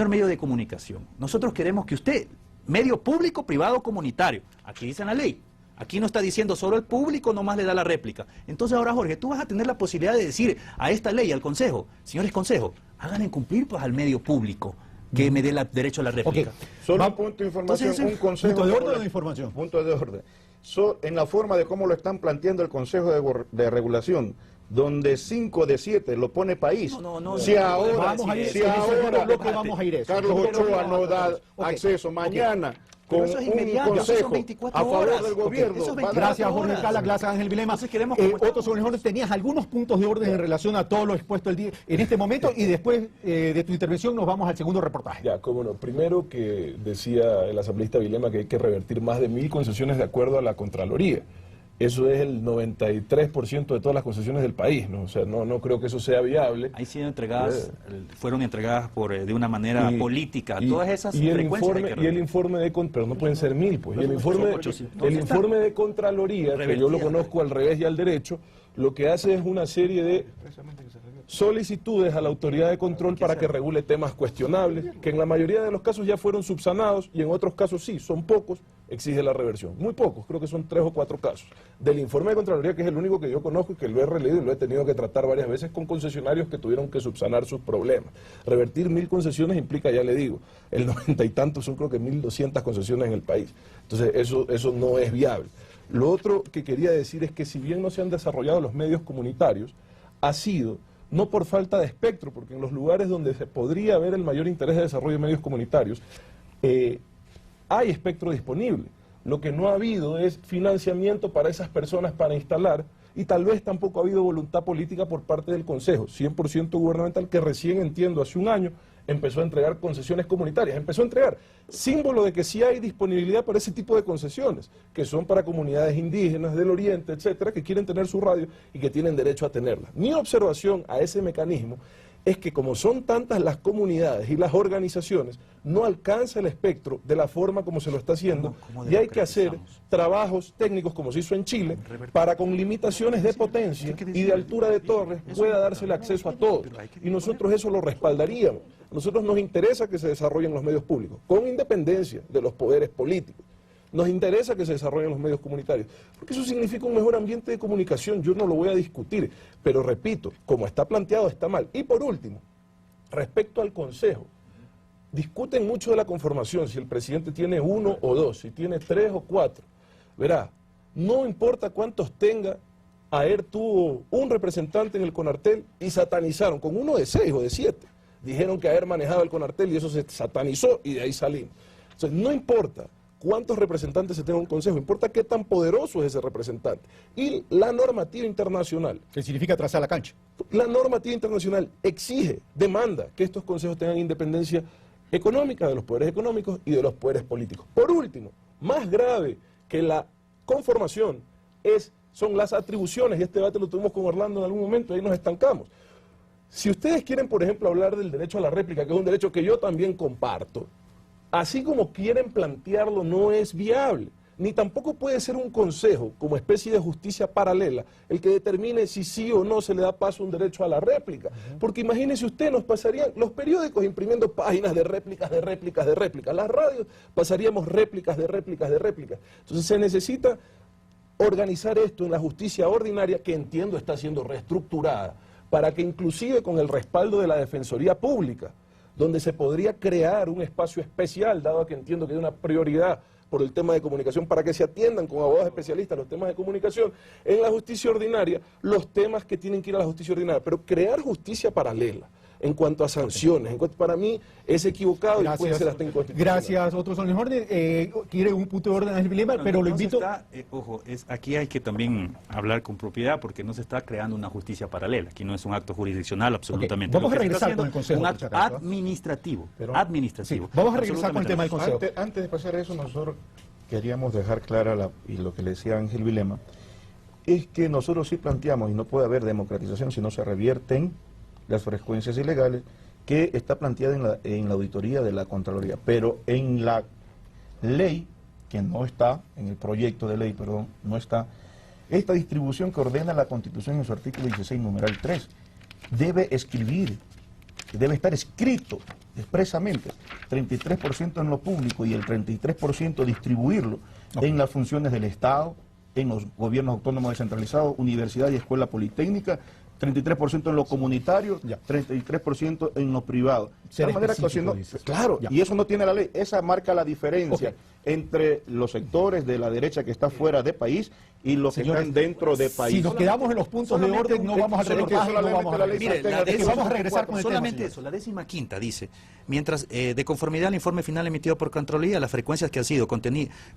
medio de comunicación, nosotros queremos que usted, medio público, privado, comunitario, aquí dice la ley. Aquí no está diciendo solo el público, nomás le da la réplica. Entonces ahora, Jorge, tú vas a tener la posibilidad de decir a esta ley, al Consejo, señores Consejo, hagan cumplir pues al medio público que me dé el derecho a la réplica. Solo un punto de información, un consejo. ¿Punto de orden o de información? Punto de orden. En la forma de cómo lo están planteando el Consejo de Regulación, donde 5 de 7 lo pone país. Si ahora Carlos Ochoa no da acceso mañana con un consejo a favor del gobierno. Gracias, Jorge Cala, gracias, Ángel Vilema. Otto Sobrejón, tenías algunos puntos de orden en relación a todo lo expuesto en este momento y después de tu intervención nos vamos al segundo reportaje. Ya, cómo no. Primero que decía el asambleísta Vilema que hay que revertir más de 1000 concesiones de acuerdo a la Contraloría. Eso es el 93% de todas las concesiones del país, ¿no? O sea, no creo que eso sea viable. Ahí sí fueron entregadas de una manera política. Todas esas frecuencias. Y el informe de pero no pueden ser 1000, pues. Y el informe de Contraloría, que yo lo conozco al revés y al derecho, lo que hace es una serie de solicitudes a la autoridad de control para que regule temas cuestionables, que en la mayoría de los casos ya fueron subsanados y en otros casos sí, son pocos, exige la reversión. Muy pocos, creo que son 3 o 4 casos. Del informe de Contraloría, que es el único que yo conozco y que lo he releído y lo he tenido que tratar varias veces con concesionarios que tuvieron que subsanar sus problemas. Revertir 1000 concesiones implica, ya le digo, el 90 y tantos son creo que 1200 concesiones en el país. Entonces eso no es viable. Lo otro que quería decir es que si bien no se han desarrollado los medios comunitarios, ha sido no por falta de espectro, porque en los lugares donde se podría haber el mayor interés de desarrollo de medios comunitarios, hay espectro disponible. Lo que no ha habido es financiamiento para esas personas para instalar y tal vez tampoco ha habido voluntad política por parte del Consejo, 100% gubernamental, que recién, entiendo, hace un año empezó a entregar concesiones comunitarias, empezó a entregar, símbolo de que sí hay disponibilidad para ese tipo de concesiones, que son para comunidades indígenas del oriente, etcétera, que quieren tener su radio y que tienen derecho a tenerla. Mi observación a ese mecanismo es que como son tantas las comunidades y las organizaciones, no alcanza el espectro de la forma como se lo está haciendo y hay que hacer trabajos técnicos como se hizo en Chile para con limitaciones de potencia y de altura de torres pueda darse el acceso a todos y nosotros eso lo respaldaríamos. A nosotros nos interesa que se desarrollen los medios públicos con independencia de los poderes políticos. Nos interesa que se desarrollen los medios comunitarios, porque eso significa un mejor ambiente de comunicación, yo no lo voy a discutir, pero repito, como está planteado está mal. Y por último, respecto al Consejo, discuten mucho de la conformación, si el presidente tiene 1 o 2, si tiene 3 o 4. Verá, no importa cuántos tenga, AER tuvo un representante en el CONARTEL y satanizaron, con uno de 6 o de 7. Dijeron que AER manejaba el CONARTEL y eso se satanizó y de ahí salimos. Entonces, no importa cuántos representantes se tenga un consejo, importa qué tan poderoso es ese representante. Y la normativa internacional. ¿Qué significa trazar la cancha? La normativa internacional exige, demanda que estos consejos tengan independencia económica de los poderes económicos y de los poderes políticos. Por último, más grave que la conformación son las atribuciones, y este debate lo tuvimos con Orlando en algún momento, ahí nos estancamos. Si ustedes quieren, por ejemplo, hablar del derecho a la réplica, que es un derecho que yo también comparto, así como quieren plantearlo, no es viable, ni tampoco puede ser un consejo, como especie de justicia paralela, el que determine si sí o no se le da paso a un derecho a la réplica. Porque imagínese usted, nos pasarían los periódicos imprimiendo páginas de réplicas, de réplicas, de réplicas, las radios pasaríamos réplicas, de réplicas, de réplicas. Entonces se necesita organizar esto en la justicia ordinaria, que entiendo está siendo reestructurada, para que inclusive con el respaldo de la Defensoría Pública, donde se podría crear un espacio especial, dado que entiendo que hay una prioridad por el tema de comunicación, para que se atiendan con abogados especialistas los temas de comunicación, en la justicia ordinaria, los temas que tienen que ir a la justicia ordinaria, pero crear justicia paralela, en cuanto a sanciones. Para mí es equivocado. Gracias. Y puede ser hasta inconstitucional. Gracias, otros son los órdenes. Quiere un punto de orden Ángel Vilema, pero lo invito... Ojo, aquí hay que también hablar con propiedad porque no se está creando una justicia paralela. Aquí no es un acto jurisdiccional absolutamente. Vamos a regresar con el Consejo. Un acto administrativo. Sí, vamos a regresar con el tema del Consejo. Antes de pasar a eso, nosotros queríamos dejar clara, y lo que le decía Ángel Vilema, es que nosotros sí planteamos, y no puede haber democratización si no se revierten las frecuencias ilegales, que está planteada en la auditoría de la Contraloría, pero en la ley, que no está, en el proyecto de ley, perdón, no está, esta distribución que ordena la Constitución en su artículo 16, numeral 3, debe estar escrito expresamente, 33% en lo público y el 33% distribuirlo en las funciones del Estado, en los gobiernos autónomos descentralizados, universidad y escuela politécnica, 33% en lo comunitario, 33% en lo privado. De tal manera que claro, y eso no tiene la ley, esa marca la diferencia entre los sectores de la derecha que está fuera de país y los que están dentro de país. Si nos quedamos en los puntos de orden, no vamos a reportaje, no vamos a vamos a regresar con el solamente tema, eso, la 15ª dice, mientras de conformidad al informe final emitido por Contraloría, las frecuencias que han sido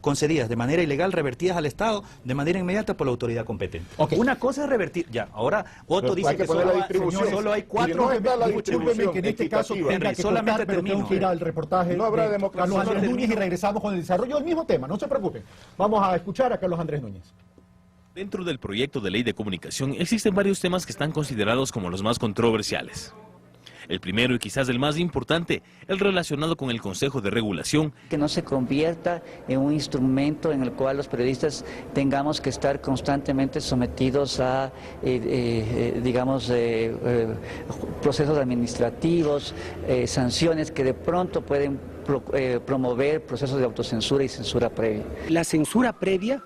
concedidas de manera ilegal, revertidas al Estado de manera inmediata por la autoridad competente. Una cosa es revertir, ahora Otto dice que solo hay 4. Discúlpeme que en este caso tenga que cortar, pero tengo que ir al reportaje no habrá de Carlos Andrés Núñez y regresamos con el desarrollo del mismo tema, no se preocupen. Vamos a escuchar a Carlos Andrés Núñez. Dentro del proyecto de ley de comunicación existen varios temas que están considerados como los más controversiales. El primero y quizás el más importante, el relacionado con el Consejo de Regulación. Que no se convierta en un instrumento en el cual los periodistas tengamos que estar constantemente sometidos a, procesos administrativos, sanciones que de pronto pueden promover procesos de autocensura y censura previa. La censura previa,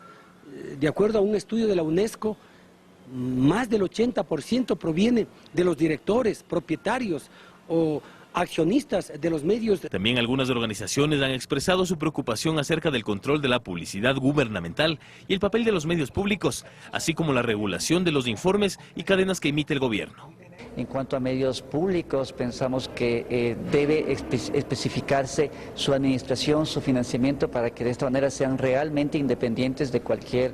de acuerdo a un estudio de la UNESCO, más del 80% proviene de los directores, propietarios o accionistas de los medios. También algunas organizaciones han expresado su preocupación acerca del control de la publicidad gubernamental y el papel de los medios públicos, así como la regulación de los informes y cadenas que emite el gobierno. En cuanto a medios públicos, pensamos que debe especificarse su administración, su financiamiento, para que de esta manera sean realmente independientes de cualquier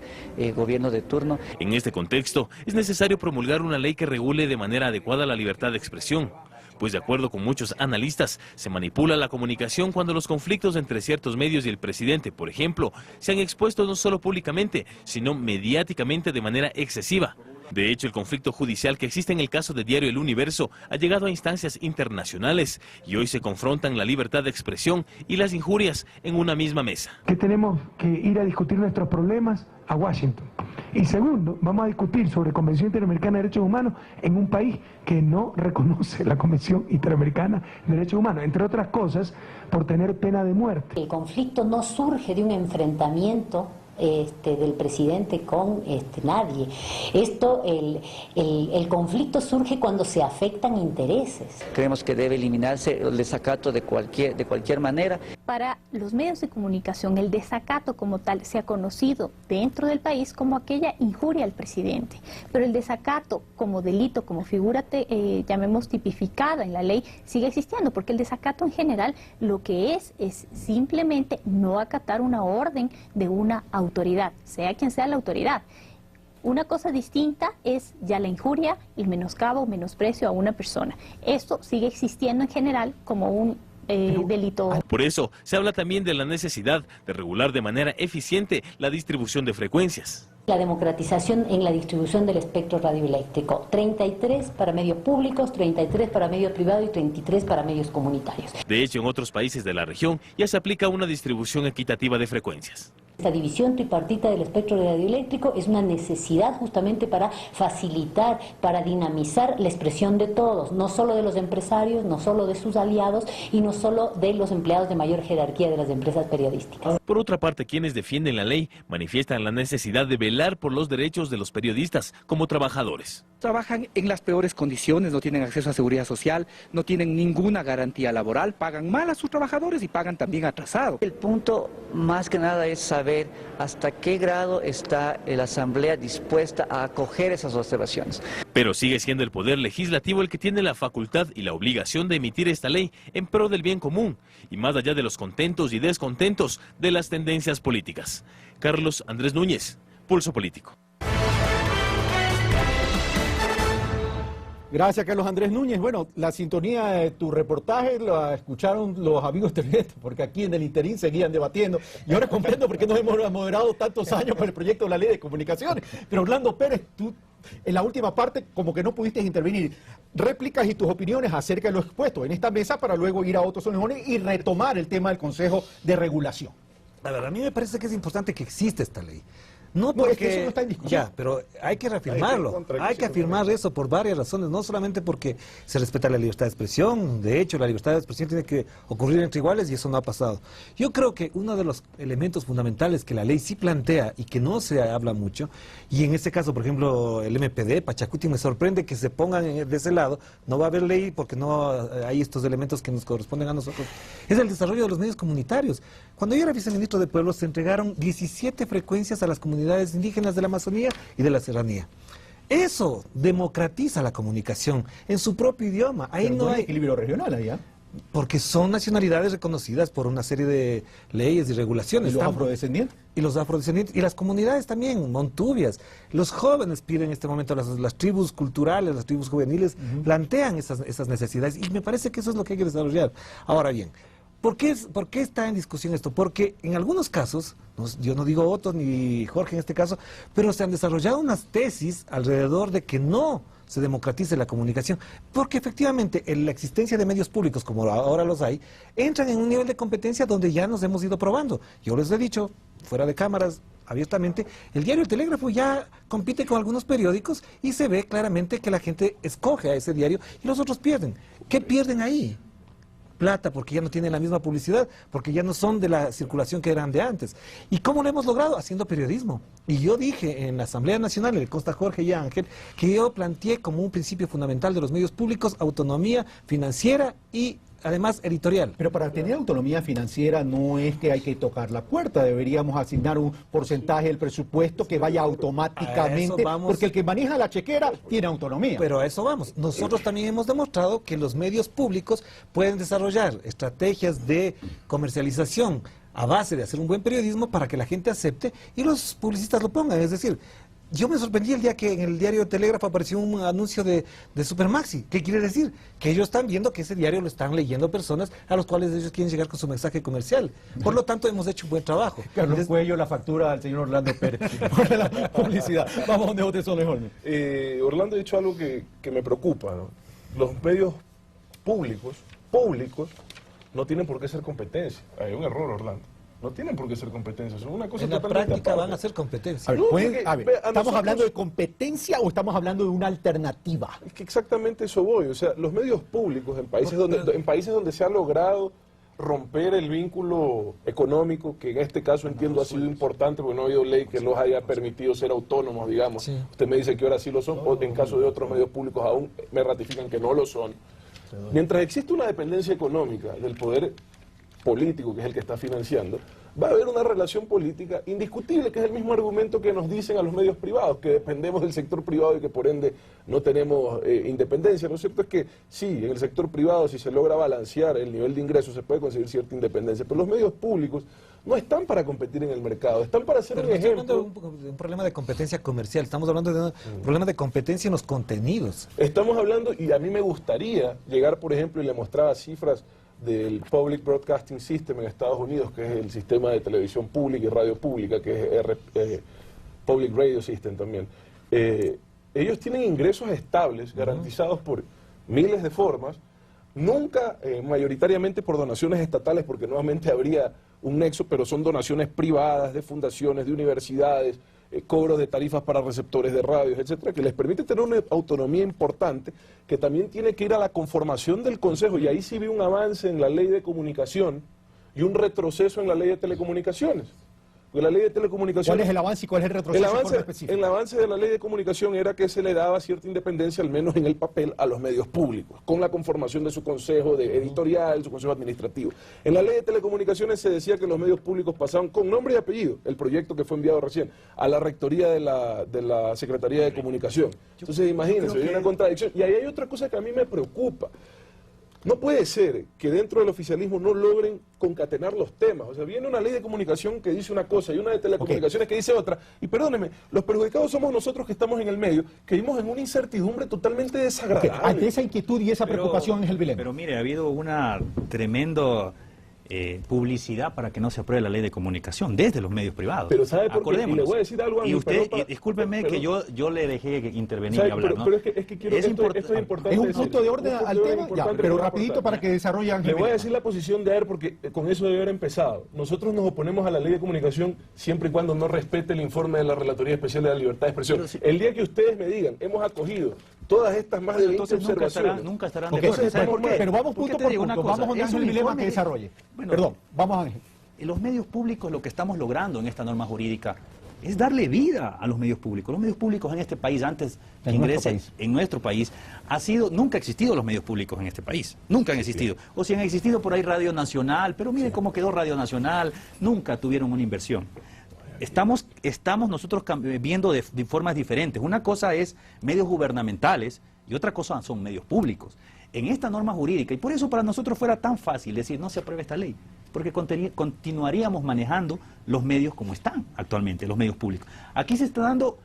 gobierno de turno. En este contexto, es necesario promulgar una ley que regule de manera adecuada la libertad de expresión, pues de acuerdo con muchos analistas, se manipula la comunicación cuando los conflictos entre ciertos medios y el presidente, por ejemplo, se han expuesto no solo públicamente, sino mediáticamente de manera excesiva. De hecho, el conflicto judicial que existe en el caso de Diario El Universo ha llegado a instancias internacionales y hoy se confrontan la libertad de expresión y las injurias en una misma mesa. Que tenemos que ir a discutir nuestros problemas a Washington. Y segundo, vamos a discutir sobre Convención Interamericana de Derechos Humanos en un país que no reconoce la Convención Interamericana de Derechos Humanos, entre otras cosas, por tener pena de muerte. El conflicto no surge de un enfrentamiento del presidente con nadie. El conflicto surge cuando se afectan intereses. Creemos que debe eliminarse el desacato de cualquier manera. Para los medios de comunicación, el desacato como tal se ha conocido dentro del país como aquella injuria al presidente. Pero el desacato como delito, como figura, llamemos tipificada en la ley, sigue existiendo, porque el desacato en general lo que es simplemente no acatar una orden de una autoridad, sea quien sea la autoridad. Una cosa distinta es ya la injuria, el menoscabo, menosprecio a una persona. Esto sigue existiendo en general como un delito. Por eso, se habla también de la necesidad de regular de manera eficiente la distribución de frecuencias. La democratización en la distribución del espectro radioeléctrico, 33 para medios públicos, 33 para medios privados y 33 para medios comunitarios. De hecho, en otros países de la región ya se aplica una distribución equitativa de frecuencias. Esta división tripartita del espectro radioeléctrico es una necesidad justamente para facilitar, para dinamizar la expresión de todos, no solo de los empresarios, no solo de sus aliados y no solo de los empleados de mayor jerarquía de las empresas periodísticas. Por otra parte, quienes defienden la ley manifiestan la necesidad de velar por los derechos de los periodistas como trabajadores. Trabajan en las peores condiciones, no tienen acceso a seguridad social, no tienen ninguna garantía laboral, pagan mal a sus trabajadores y pagan también atrasado. El punto más que nada es saber ver hasta qué grado está la Asamblea dispuesta a acoger esas observaciones. Pero sigue siendo el Poder Legislativo el que tiene la facultad y la obligación de emitir esta ley en pro del bien común y más allá de los contentos y descontentos de las tendencias políticas. Carlos Andrés Núñez, Pulso Político. Gracias, Carlos Andrés Núñez. Bueno, la sintonía de tu reportaje la escucharon los amigos televidentes, porque aquí en el interín seguían debatiendo. Y ahora comprendo por qué nos hemos moderado tantos años con el proyecto de la ley de comunicaciones. Pero Orlando Pérez, tú en la última parte como que no pudiste intervenir. Réplicas y tus opiniones acerca de lo expuesto en esta mesa para luego ir a otros sonejones y retomar el tema del Consejo de Regulación. A ver, a mí me parece que es importante que exista esta ley. No, porque, es que eso no está en discusión. Ya, pero hay que reafirmarlo. Hay que afirmar eso por varias razones, no solamente porque se respeta la libertad de expresión. De hecho, la libertad de expresión tiene que ocurrir entre iguales y eso no ha pasado. Yo creo que uno de los elementos fundamentales que la ley sí plantea y que no se habla mucho, y en este caso, por ejemplo, el MPD, Pachacuti, me sorprende que se pongan de ese lado. No va a haber ley porque no hay estos elementos que nos corresponden a nosotros. Es el desarrollo de los medios comunitarios. Cuando yo era viceministro de Pueblos, se entregaron 17 frecuencias a las comunidades indígenas de la Amazonía y de la Serranía. Eso democratiza la comunicación en su propio idioma. Ahí pero no hay equilibrio regional allá. Porque son nacionalidades reconocidas por una serie de leyes y regulaciones. ¿Y los afrodescendientes? Y los afrodescendientes. Y las comunidades también, montubias. Los jóvenes piden en este momento, las tribus culturales, las tribus juveniles, plantean esas necesidades. Y me parece que eso es lo que hay que desarrollar. Ahora bien, ¿por qué está en discusión esto? Porque en algunos casos, yo no digo Otto ni Jorge en este caso, pero se han desarrollado unas tesis alrededor de que no se democratice la comunicación, porque efectivamente la existencia de medios públicos, como ahora los hay, entran en un nivel de competencia donde ya nos hemos ido probando. Yo les he dicho, fuera de cámaras, abiertamente, el diario El Telégrafo ya compite con algunos periódicos y se ve claramente que la gente escoge a ese diario y los otros pierden. ¿Qué pierden ahí? Plata, porque ya no tienen la misma publicidad, porque ya no son de la circulación que eran de antes. ¿Y cómo lo hemos logrado? Haciendo periodismo. Y yo dije en la Asamblea Nacional, le consta Jorge y Ángel, que yo planteé como un principio fundamental de los medios públicos autonomía financiera y además editorial. Pero para tener autonomía financiera no es que hay que tocar la puerta, deberíamos asignar un porcentaje del presupuesto que vaya automáticamente, porque el que maneja la chequera tiene autonomía. Pero a eso vamos. Nosotros también hemos demostrado que los medios públicos pueden desarrollar estrategias de comercialización a base de hacer un buen periodismo para que la gente acepte y los publicistas lo pongan. Es decir, yo me sorprendí el día que en el diario Telégrafo apareció un anuncio de Supermaxi. ¿Qué quiere decir? Que ellos están viendo que ese diario lo están leyendo personas a los cuales ellos quieren llegar con su mensaje comercial. Por lo tanto, hemos hecho un buen trabajo. Carlos Cuello, la factura al señor Orlando Pérez por la publicidad. Vamos donde otros son mejor. Orlando ha dicho algo que me preocupa, ¿no? Los medios públicos no tienen por qué ser competencia. Hay un error, Orlando. No tienen por qué ser competencia, son una cosa en la práctica van a ser competencia. ¿Estamos hablando de competencia o estamos hablando de una alternativa? Es que exactamente eso voy. O sea, los medios públicos en países donde se ha logrado romper el vínculo económico, que en este caso entiendo ha sido importante porque no ha habido ley que los haya permitido ser autónomos, digamos. Sí. Usted me dice que ahora sí lo son, o en caso de otros medios públicos aún me ratifican que no lo son. Mientras existe una dependencia económica del poder político, que es el que está financiando, va a haber una relación política indiscutible, que es el mismo argumento que nos dicen a los medios privados, que dependemos del sector privado y que por ende no tenemos independencia. ¿No es cierto? Es que sí, en el sector privado, si se logra balancear el nivel de ingresos, se puede conseguir cierta independencia, pero los medios públicos no están para competir en el mercado, están para ser un ejemplo. Estamos hablando de un problema de competencia comercial, estamos hablando de un problema de competencia en los contenidos. Estamos hablando, y a mí me gustaría llegar, por ejemplo, y le mostraba cifras del Public Broadcasting System en Estados Unidos, que es el sistema de televisión pública y radio pública, que es Public Radio System también. Ellos tienen ingresos estables, garantizados por miles de formas, nunca mayoritariamente por donaciones estatales, porque nuevamente habría un nexo, pero son donaciones privadas, de fundaciones, de universidades, cobros de tarifas para receptores de radios, etcétera, que les permite tener una autonomía importante, que también tiene que ir a la conformación del Consejo, y ahí sí vi un avance en la ley de comunicación y un retroceso en la ley de telecomunicaciones. Porque la ley de telecomunicaciones... ¿Cuál es el avance y cuál es el retroceso específico? El avance de la ley de comunicación era que se le daba cierta independencia, al menos en el papel, a los medios públicos, con la conformación de su consejo editorial, su consejo administrativo. En la ley de telecomunicaciones se decía que los medios públicos pasaban con nombre y apellido, el proyecto que fue enviado recién, a la rectoría de la Secretaría de Comunicación. Entonces, imagínense, hay una contradicción. Y ahí hay otra cosa que a mí me preocupa. No puede ser que dentro del oficialismo no logren concatenar los temas. O sea, viene una ley de comunicación que dice una cosa y una de telecomunicaciones que dice otra. Y perdóneme, los perjudicados somos nosotros que estamos en el medio, que vivimos en una incertidumbre totalmente desagradable. Ante esa inquietud y esa preocupación es el dilema. Pero mire, ha habido una tremenda publicidad para que no se apruebe la ley de comunicación desde los medios privados. Pero ¿sabe por qué? Y le voy a decir algo a y usted, discúlpeme que yo le dejé intervenir y hablar, ¿no? Pero es que quiero, esto es importante. Es un punto de orden al tema, pero rapidito para que desarrollen. Le voy a decir la posición de AER porque con eso debe haber empezado. Nosotros nos oponemos a la ley de comunicación siempre y cuando no respete el informe de la Relatoría Especial de la Libertad de Expresión. El día que ustedes me digan, hemos acogido todas estas más de 20 observaciones. Nunca estarán de acuerdo. ¿Saben por qué? Pero vamos punto por punto. Vamos a Ángel Vilema que desarrolle. Perdón, vamos a Ángel. Los medios públicos, lo que estamos logrando en esta norma jurídica es darle vida a los medios públicos. Los medios públicos en este país, antes que ingrese en nuestro país, nunca ha existido los medios públicos en este país. Nunca han existido. O si han existido por ahí Radio Nacional, pero miren cómo quedó Radio Nacional, nunca tuvieron una inversión. Estamos nosotros viendo de formas diferentes. Una cosa es medios gubernamentales y otra cosa son medios públicos. En esta norma jurídica, y por eso para nosotros fuera tan fácil decir no se apruebe esta ley, porque continuaríamos manejando los medios como están actualmente, los medios públicos. Aquí se está dando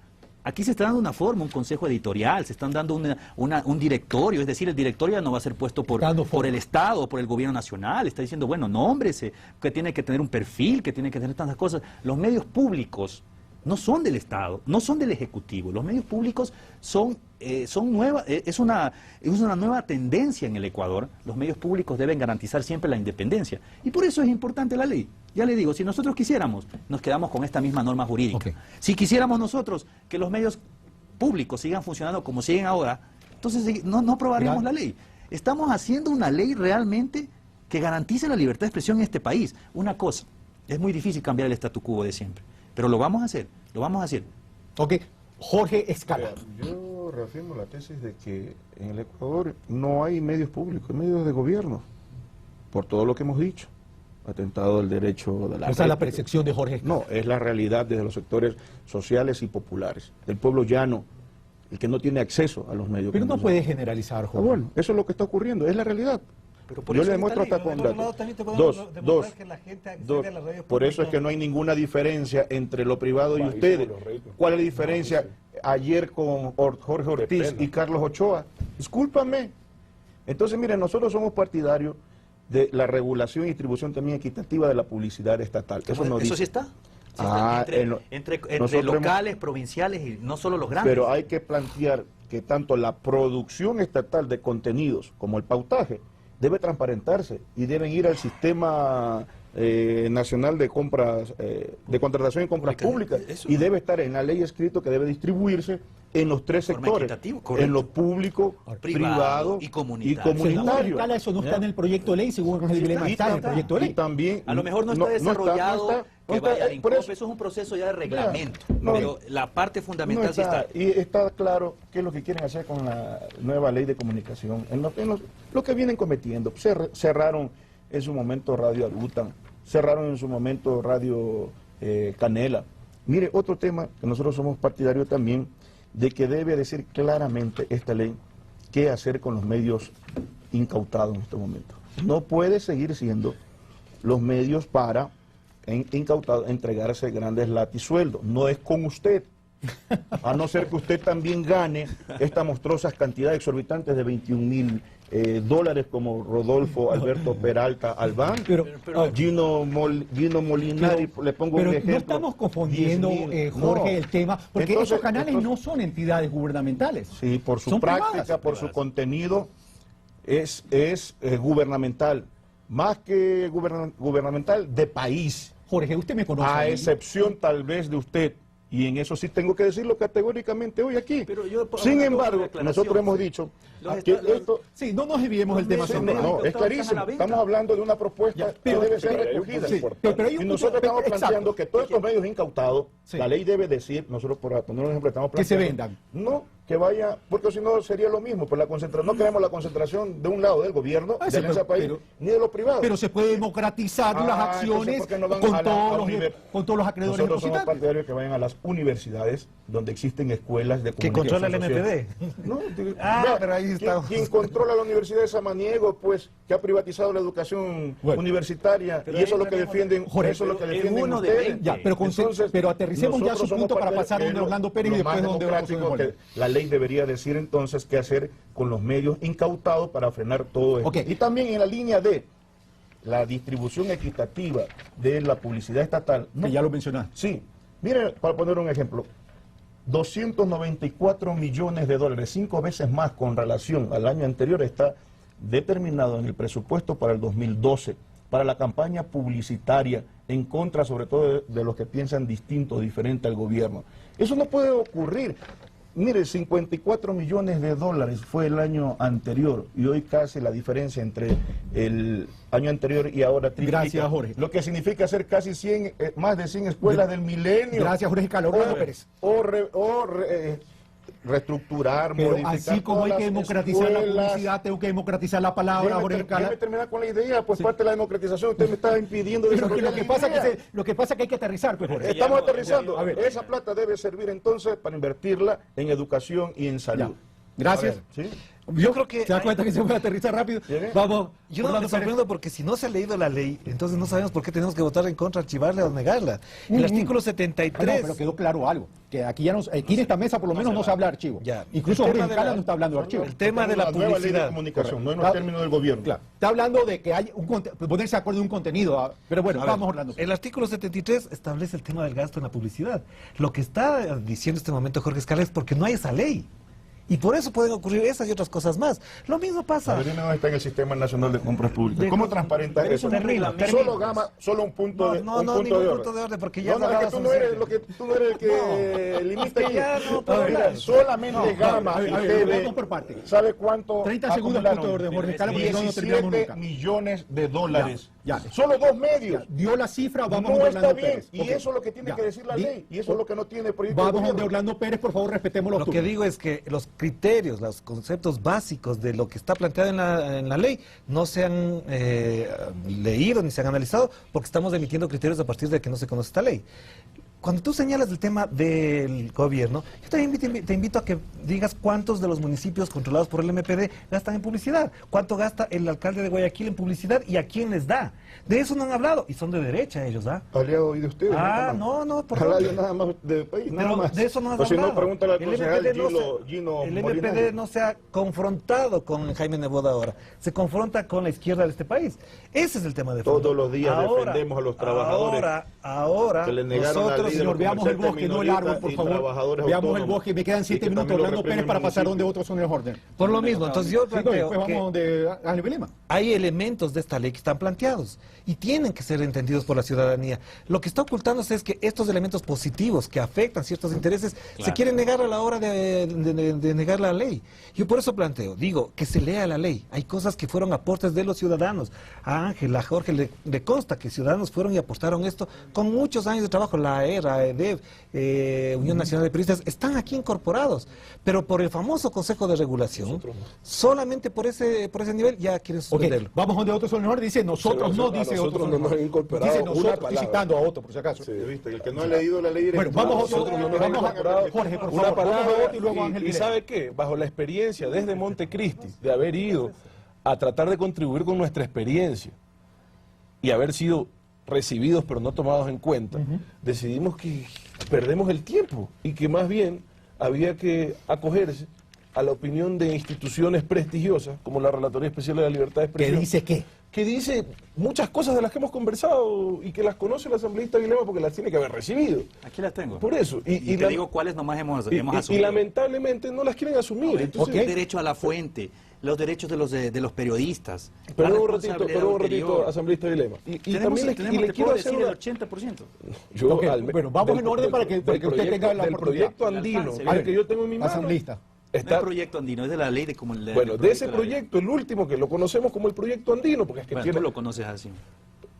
una forma, un consejo editorial, se están dando un directorio, es decir, el directorio ya no va a ser puesto por el Estado o por el gobierno nacional, está diciendo, bueno, nómbrese, que tiene que tener un perfil, que tiene que tener tantas cosas. Los medios públicos no son del Estado, no son del Ejecutivo, los medios públicos son nuevas, es una nueva tendencia en el Ecuador. Los medios públicos deben garantizar siempre la independencia, y por eso es importante la ley. Ya le digo, si nosotros quisiéramos, nos quedamos con esta misma norma jurídica. Si quisiéramos nosotros que los medios públicos sigan funcionando como siguen ahora, entonces no aprobaríamos la ley. Estamos haciendo una ley realmente que garantice la libertad de expresión en este país. Una cosa, es muy difícil cambiar el statu quo de siempre, pero lo vamos a hacer, lo vamos a hacer. Ok, Jorge Escala. Yo reafirmo la tesis de que en el Ecuador no hay medios públicos, hay medios de gobierno, por todo lo que hemos dicho. Atentado del derecho de la... Esa es la percepción de Jorge Escala. No, es la realidad desde los sectores sociales y populares, del pueblo llano, el que no tiene acceso a los medios. Pero no puede generalizar, Jorge. Bueno, eso es lo que está ocurriendo, es la realidad. Pero por yo eso le demuestro hasta con datos. Dos. Por eso es que no hay ninguna diferencia entre lo privado y ustedes. ¿Cuál es la diferencia ayer con Jorge Ortiz y Carlos Ochoa? Discúlpame. Entonces, miren, nosotros somos partidarios de la regulación y distribución también equitativa de la publicidad estatal. Eso sí está. Entre locales, provinciales y no solo los grandes. Pero hay que plantear que tanto la producción estatal de contenidos como el pautaje debe transparentarse y deben ir al sistema nacional de compras, de contratación y compras públicas, y debe estar en la ley escrito que debe distribuirse en los tres sectores, en lo público, privado y comunitario. Eso no está en el proyecto de ley, según Ángel Vilema está en el proyecto de ley. Y también, a lo mejor no está desarrollado, eso es un proceso ya de reglamento, pero la parte fundamental sí está. Y está claro qué es lo que quieren hacer con la nueva ley de comunicación. Lo que vienen cometiendo, cerraron en su momento Radio Arutan, cerraron en su momento Radio Canela. Mire, otro tema que nosotros somos partidarios también, de que debe decir claramente esta ley qué hacer con los medios incautados en este momento. No puede seguir siendo los medios para incautados entregarse grandes latisueldos. No es con usted, a no ser que usted también gane estas monstruosas cantidades exorbitantes de 21.000 dólares como Rodolfo Alberto Peralta Albán, Gino Molinari, le pongo un ejemplo. No estamos confundiendo, Jorge, el tema, porque esos canales no son entidades gubernamentales. Sí, por su práctica, por su contenido, es gubernamental, más que gubernamental, de país. Jorge, usted me conoce. A excepción tal vez de usted, Y en eso sí tengo que decirlo categóricamente hoy aquí. Sin embargo, nosotros hemos dicho que esto... Sí, no nos desviemos el tema. No, es clarísimo. Estamos hablando de una propuesta que debe ser recogida. Y nosotros estamos planteando que todos estos medios incautados, la ley debe decir, nosotros por poner un ejemplo, estamos planteando... Que se vendan. No, que vaya, porque si no sería lo mismo. Pues la concentración, no queremos la concentración de un lado del gobierno, de ese país, ni de los privados. Pero se puede democratizar las acciones con todos los acreedores. Nosotros somos partidarios que vayan a las universidades donde existen escuelas de comunicación. ¿Que controla el MPD? No, pero ahí está. ¿Quién controla la Universidad de Samaniego? Pues que ha privatizado la educación universitaria, y eso es lo que defienden, Jorge, eso es lo que defienden ustedes. Ya, pero aterricemos ya su punto para pasar donde Orlando Pérez y después donde la ley debería decir entonces qué hacer con los medios incautados para frenar todo esto. Y también en la línea de la distribución equitativa de la publicidad estatal. Que ya lo mencionaste. Sí. Miren, para poner un ejemplo, 294 millones de dólares, 5 veces más con relación al año anterior, está determinado en el presupuesto para el 2012, para la campaña publicitaria en contra sobre todo de los que piensan distinto, diferente al gobierno. Eso no puede ocurrir. Mire, 54 millones de dólares fue el año anterior, y hoy casi la diferencia entre el año anterior y ahora triplica. Gracias, Jorge. Lo que significa hacer casi 100, más de 100 escuelas del milenio. Gracias, Jorge Calorano Pérez. Reestructurar, pero modificar. Así como hay que democratizar la publicidad, tengo que democratizar la palabra, Jorge Calorano. Déjeme terminar con la idea, pues parte de la democratización usted me está impidiendo desarrollar lo que pasa es que hay que aterrizar, pues, Jorge. Estamos aterrizando. Esa plata debe servir entonces para invertirla en educación y en salud. Gracias. ¿Sí? Yo creo que... ¿Se da cuenta que se puede aterrizar rápido? Vamos. Yo no me sorprendo porque si no se ha leído la ley, entonces no sabemos por qué tenemos que votar en contra, archivarla o negarla. El artículo 73... No, pero quedó claro algo, que aquí en esta mesa por lo menos no se habla de archivo. Incluso Jorge Cala no está hablando de archivo. El tema de la publicidad. Ley de comunicación, no en los términos del gobierno. Claro. Está hablando de que hay ponerse de acuerdo en un contenido, pero bueno, vamos hablando. El artículo 73 establece el tema del gasto en la publicidad. Lo que está diciendo en este momento Jorge Escala es porque no hay esa ley. Y por eso pueden ocurrir esas y otras cosas más. Lo mismo pasa. No está en el Sistema Nacional de Compras Públicas. ¿Cómo transparenta eso? Solo un punto de orden. No, ningún punto de orden, porque ya es que tú no eres el que limita aquí. Solamente Gama y TV. ¿Sabe cuánto? 30 segundos punto de orden, Jorge Cala, porque no terminamos nunca. 17 millones de dólares. Solo 2 medios. Dio la cifra, vamos a Orlando Pérez. Pérez. Y eso es lo que tiene que decir la ley. Y eso es lo que no tiene proyecto. Vamos a Orlando Pérez, por favor, respetemos los turnos. Lo que digo es que los criterios, los conceptos básicos de lo que está planteado en la ley no se han leído ni se han analizado porque estamos emitiendo criterios a partir de que no se conoce esta ley. Cuando tú señalas el tema del gobierno, yo también te invito a que digas cuántos de los municipios controlados por el MPD gastan en publicidad, cuánto gasta el alcalde de Guayaquil en publicidad y a quién les da. De eso no han hablado, y son de derecha ellos, ¿ah? Aliado de ustedes. No, por favor. Nada más del país, nada más. De eso no has hablado. Si no, pregúntale al concejal Gino el MPD no se ha confrontado con Jaime Nebot ahora, se confronta con la izquierda de este país. Ese es el tema de fondo. Todos los días defendemos a los trabajadores. Ahora, que le negaron nosotros, señor, veamos el bosque, no el árbol, por favor. Veamos el bosque, me quedan 7 minutos Orlando Pérez para pasar donde otros son el orden. Por lo mismo, entonces yo planteo después vamos donde Ángel Belema. Hay elementos de esta ley que están planteados y tienen que ser entendidos por la ciudadanía. Lo que está ocultándose es que estos elementos positivos que afectan ciertos intereses se quieren negar a la hora de negar la ley. Yo por eso planteo, digo, que se lea la ley. Hay cosas que fueron aportes de los ciudadanos. A Ángel, a Jorge le consta que ciudadanos fueron y aportaron esto con muchos años de trabajo. La ERA, EDEV, Unión Nacional de Periodistas, están aquí incorporados. Pero por el famoso Consejo de Regulación, solamente por ese nivel ya quieren suspenderlo. Vamos donde otros son mejor, dice nosotros no, dice otros no nos han incorporado. Dice nosotros, estoy citando a otro, por si acaso. Sí, ¿viste? El que no ha leído la ley Bueno, vamos a otro, Jorge, por favor, vamos a otro y luego Ángel Belema. ¿Y sabe qué? Bajo la experiencia desde Montecristi, de haber ido a tratar de contribuir con nuestra experiencia y haber sido recibidos pero no tomados en cuenta, decidimos que perdemos el tiempo y que más bien había que acogerse a la opinión de instituciones prestigiosas como la Relatoría Especial de la Libertad de Expresión. ¿Qué dice qué? Que dice muchas cosas de las que hemos conversado y que las conoce el asambleísta Guilema porque las tiene que haber recibido. Aquí las tengo. Por eso. Y te digo cuáles nomás hemos asumido. Y lamentablemente no las quieren asumir. Entonces, el derecho a la fuente, los derechos de los periodistas. Pero un ratito, asambleísta Vilema. Y también le quiero decir el 80%. Bueno, vamos en orden para que usted tenga la del proyecto andino, al que yo tengo en mi mano. Asambleísta. Está, no es proyecto andino, es de la ley de comunidad. Bueno, de ese proyecto, el último, que lo conocemos como el proyecto andino, porque es que tú lo conoces así.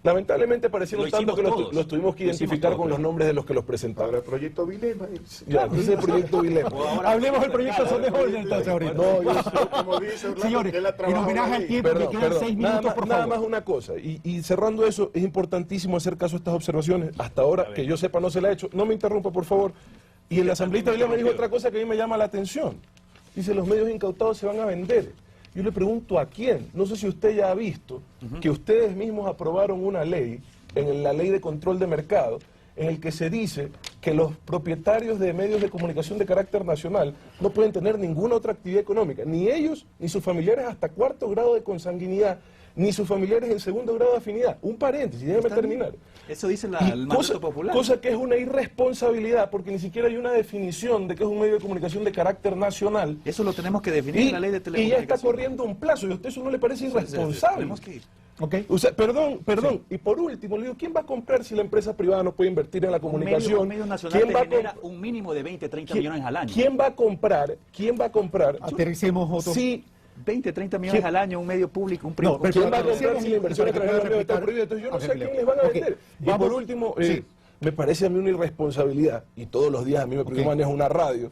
Lamentablemente parecieron tanto que los tuvimos que identificar con los nombres de los que los presentaron. Ahora el proyecto Vilema. Ya, ese es el proyecto Vilema. Hablemos del proyecto Sondeholder entonces ahorita. No, yo sé, como dice Orlando, señores, en homenaje al tiempo, que quedan 6 minutos, por favor. Nada más una cosa, y cerrando eso, es importantísimo hacer caso a estas observaciones. Hasta ahora, que yo sepa, no se la ha hecho. No me interrumpa, por favor. Y el asambleísta Vilema me dijo otra cosa que a mí me llama la atención. Dice, los medios incautados se van a vender. Yo le pregunto a quién. No sé si usted ya ha visto que ustedes mismos aprobaron una ley, en la ley de control de mercado, en el que se dice que los propietarios de medios de comunicación de carácter nacional no pueden tener ninguna otra actividad económica, ni ellos, ni sus familiares hasta 4º grado de consanguinidad, ni sus familiares en 2º grado de afinidad. Un paréntesis, déjeme terminar. Eso dice el mandato popular. Cosa que es una irresponsabilidad, porque ni siquiera hay una definición de que es un medio de comunicación de carácter nacional. Eso lo tenemos que definir en la ley de telecomunicaciones. Y ya está corriendo un plazo, y a usted eso no le parece irresponsable. Tenemos que ir. Okay. O sea, perdón. Y por último, le digo, ¿quién va a comprar si la empresa privada no puede invertir en la comunicación? Un medio nacional te genera un mínimo de 20, 30 millones al año. ¿Quién va a comprar? Aterricemos otro. Sí. 20, 30 millones al año, un medio público, un privado. No, ¿quién va a comprar si la inversión extranjera en medio está prohibida? Entonces yo no sé a quién les van a vender. Y por último, me parece a mí una irresponsabilidad, y todos los días a mí me manejo una radio.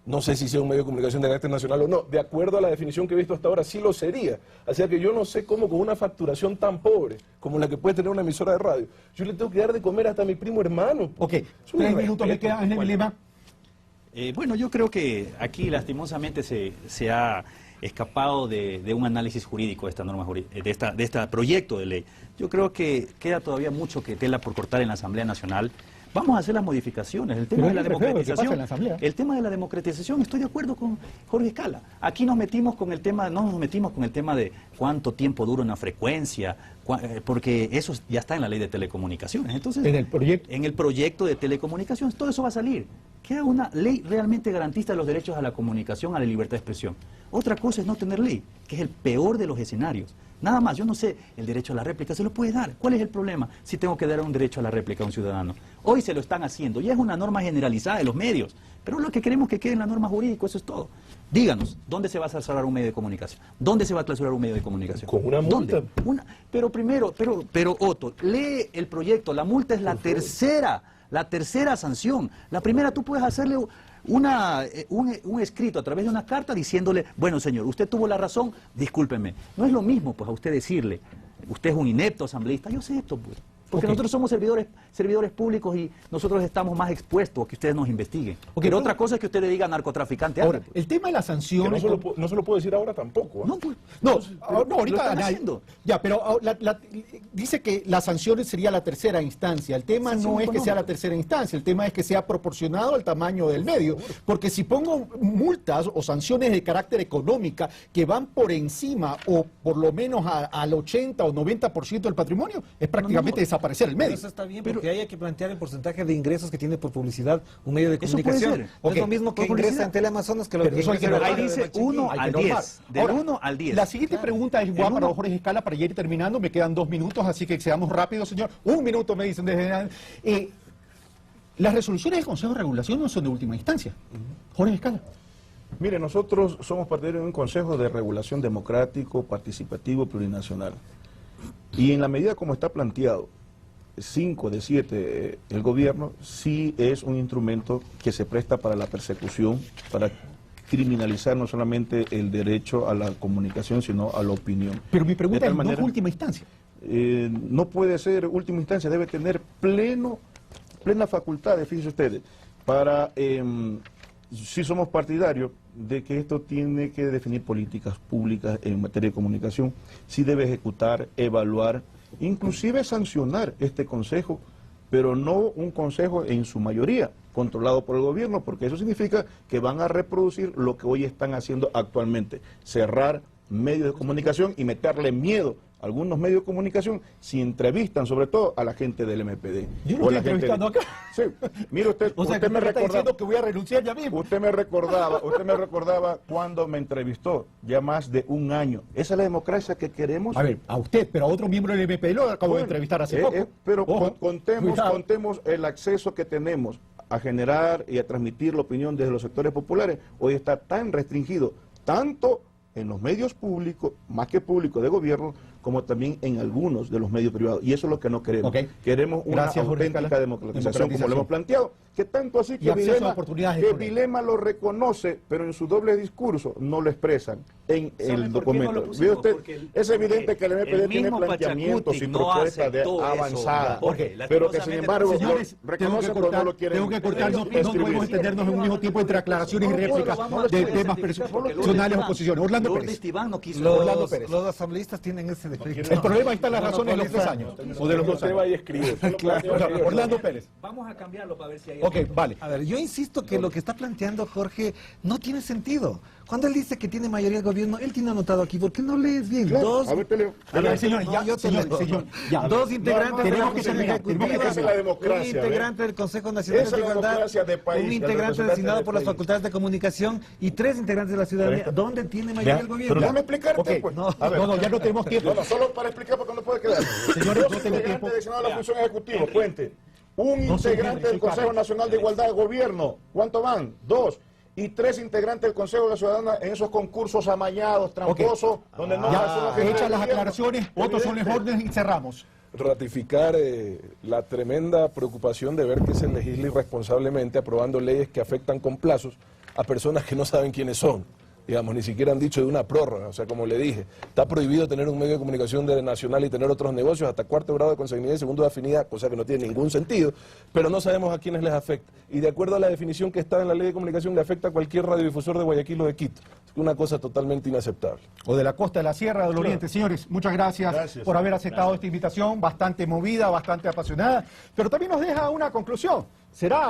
No sé si sea un medio de comunicación de carácter nacional o no. De acuerdo a la definición que he visto hasta ahora, sí lo sería. O sea que yo no sé cómo con una facturación tan pobre como la que puede tener una emisora de radio, yo le tengo que dar de comer hasta a mi primo hermano. Ok, 3 minutos me quedan en el Vilema. Bueno, yo creo que aquí lastimosamente se ha escapado de un análisis jurídico de esta norma de este proyecto de ley. Yo creo que queda todavía mucho que tela por cortar en la Asamblea Nacional. Vamos a hacer las modificaciones. El tema de la democratización, estoy de acuerdo con Jorge Escala. Aquí no nos metimos con el tema de cuánto tiempo dura una frecuencia, porque eso ya está en la ley de telecomunicaciones. Entonces, en el proyecto de telecomunicaciones, todo eso va a salir. Queda una ley realmente garantista de los derechos a la comunicación, a la libertad de expresión. Otra cosa es no tener ley, que es el peor de los escenarios. Nada más, yo no sé, el derecho a la réplica se lo puede dar. ¿Cuál es el problema si tengo que dar un derecho a la réplica a un ciudadano? Hoy se lo están haciendo, ya es una norma generalizada de los medios, pero lo que queremos que quede en la norma jurídica, eso es todo. Díganos, ¿dónde se va a cerrar un medio de comunicación? ¿Dónde se va a clausurar un medio de comunicación? Con una multa. Pero primero, Otto, lee el proyecto, la multa es la tercera sanción. La primera tú puedes hacerle un escrito a través de una carta diciéndole, bueno señor, usted tuvo la razón, discúlpeme. No es lo mismo pues a usted decirle, usted es un inepto asambleísta, yo acepto pues. Porque nosotros somos servidores públicos y nosotros estamos más expuestos a que ustedes nos investiguen. Pero otra cosa es que usted le diga narcotraficante. Ahora, el tema de las sanciones... No se lo puedo decir ahora tampoco. Ahorita ya, pero dice que las sanciones sería la tercera instancia. El tema no es que sea la tercera instancia, el tema es que sea proporcionado al tamaño del medio. Porque si pongo multas o sanciones de carácter económica que van por encima o por lo menos al 80 o 90% del patrimonio, es prácticamente desaparecer el medio. Eso está bien, porque hay que plantear el porcentaje de ingresos que tiene por publicidad un medio de comunicación. No es lo mismo que ingresa en Teleamazonas que lo que ingresa. Ahí dice 1 al 10. De 1 al 10. La siguiente pregunta es igual para Jorge Escala, para ir terminando. Me quedan 2 minutos, así que seamos rápidos, señor. 1 minuto me dicen desde... las resoluciones del Consejo de Regulación no son de última instancia. Jorge Escala. Mire, nosotros somos partidarios de un Consejo de Regulación democrático, participativo, plurinacional. Y en la medida como está planteado, 5 de 7 el gobierno, sí es un instrumento que se presta para la persecución, para criminalizar no solamente el derecho a la comunicación, sino a la opinión. Pero mi pregunta es, ¿no es última instancia? No puede ser última instancia, debe tener plena facultad, fíjense ustedes, para... sí somos partidarios de que esto tiene que definir políticas públicas en materia de comunicación, sí debe ejecutar, evaluar, inclusive sancionar este consejo, pero no un consejo en su mayoría controlado por el gobierno, porque eso significa que van a reproducir lo que hoy están haciendo actualmente, cerrar medios de comunicación y meterle miedo a algunos medios de comunicación si entrevistan sobre todo a la gente del MPD. Yo no estoy entrevistando acá. Sí, mire usted, o sea, usted me está diciendo que voy a renunciar ya mismo. Usted me recordaba cuando me entrevistó ya más de un año. ¿Esa es la democracia que queremos? A ver, a usted, pero a otro miembro del MPD lo acabo de entrevistar hace poco. Pero contemos el acceso que tenemos a generar y a transmitir la opinión desde los sectores populares. Hoy está tan restringido, tanto en los medios públicos, más que públicos de gobierno, como también en algunos de los medios privados. Y eso es lo que no queremos. Queremos una auténtica democratización, como lo hemos planteado. Que tanto así que Vilema lo reconoce, pero en su doble discurso no lo expresan en el documento. ¿Ve usted? Es evidente que el MPD tiene planteamientos y propuestas avanzadas, pero que sin embargo reconoce, pero no lo quiere. Tengo que cortar, no podemos extendernos en un mismo tiempo entre aclaraciones y réplicas de temas personales o posiciones. Orlando Pérez. Los asambleístas tienen ese defecto. El problema está en las razones de los 3 años. O de los 2 años. Orlando Pérez. Vamos a cambiarlo para ver si hay... Ok, vale. A ver, yo insisto que lo que está planteando Jorge no tiene sentido. Cuando él dice que tiene mayoría del gobierno, él tiene anotado aquí, ¿por qué no lees bien? Claro. Dos integrantes de la Comisión Ejecutiva, un integrante del Consejo Nacional de Igualdad, un integrante designado por las facultades de comunicación y 3 integrantes de la ciudadanía. ¿Dónde tiene mayoría el gobierno? Déjame explicarte, pues. No, ya no tenemos tiempo. No, solo para explicar porque no puede quedar. Señores, no tengo tiempo. Designado a la función ejecutiva, cuente. Un integrante del Consejo Nacional de Igualdad de Gobierno. ¿Cuánto van? 2. Y 3 integrantes del Consejo de la Ciudadana en esos concursos amañados, tramposos, donde no hechas las aclaraciones, otros son los órdenes y cerramos. Ratificar la tremenda preocupación de ver que se legisla irresponsablemente aprobando leyes que afectan con plazos a personas que no saben quiénes son. Digamos, ni siquiera han dicho de una prórroga, o sea, como le dije, está prohibido tener un medio de comunicación nacional y tener otros negocios hasta 4º grado de consanguinidad y 2º de afinidad, cosa que no tiene ningún sentido, pero no sabemos a quiénes les afecta. Y de acuerdo a la definición que está en la ley de comunicación, le afecta a cualquier radiodifusor de Guayaquil o de Quito. Es una cosa totalmente inaceptable. O de la costa, de la sierra, del oriente. Señores, muchas gracias por haber aceptado esta invitación, bastante movida, bastante apasionada, pero también nos deja una conclusión. ¿Será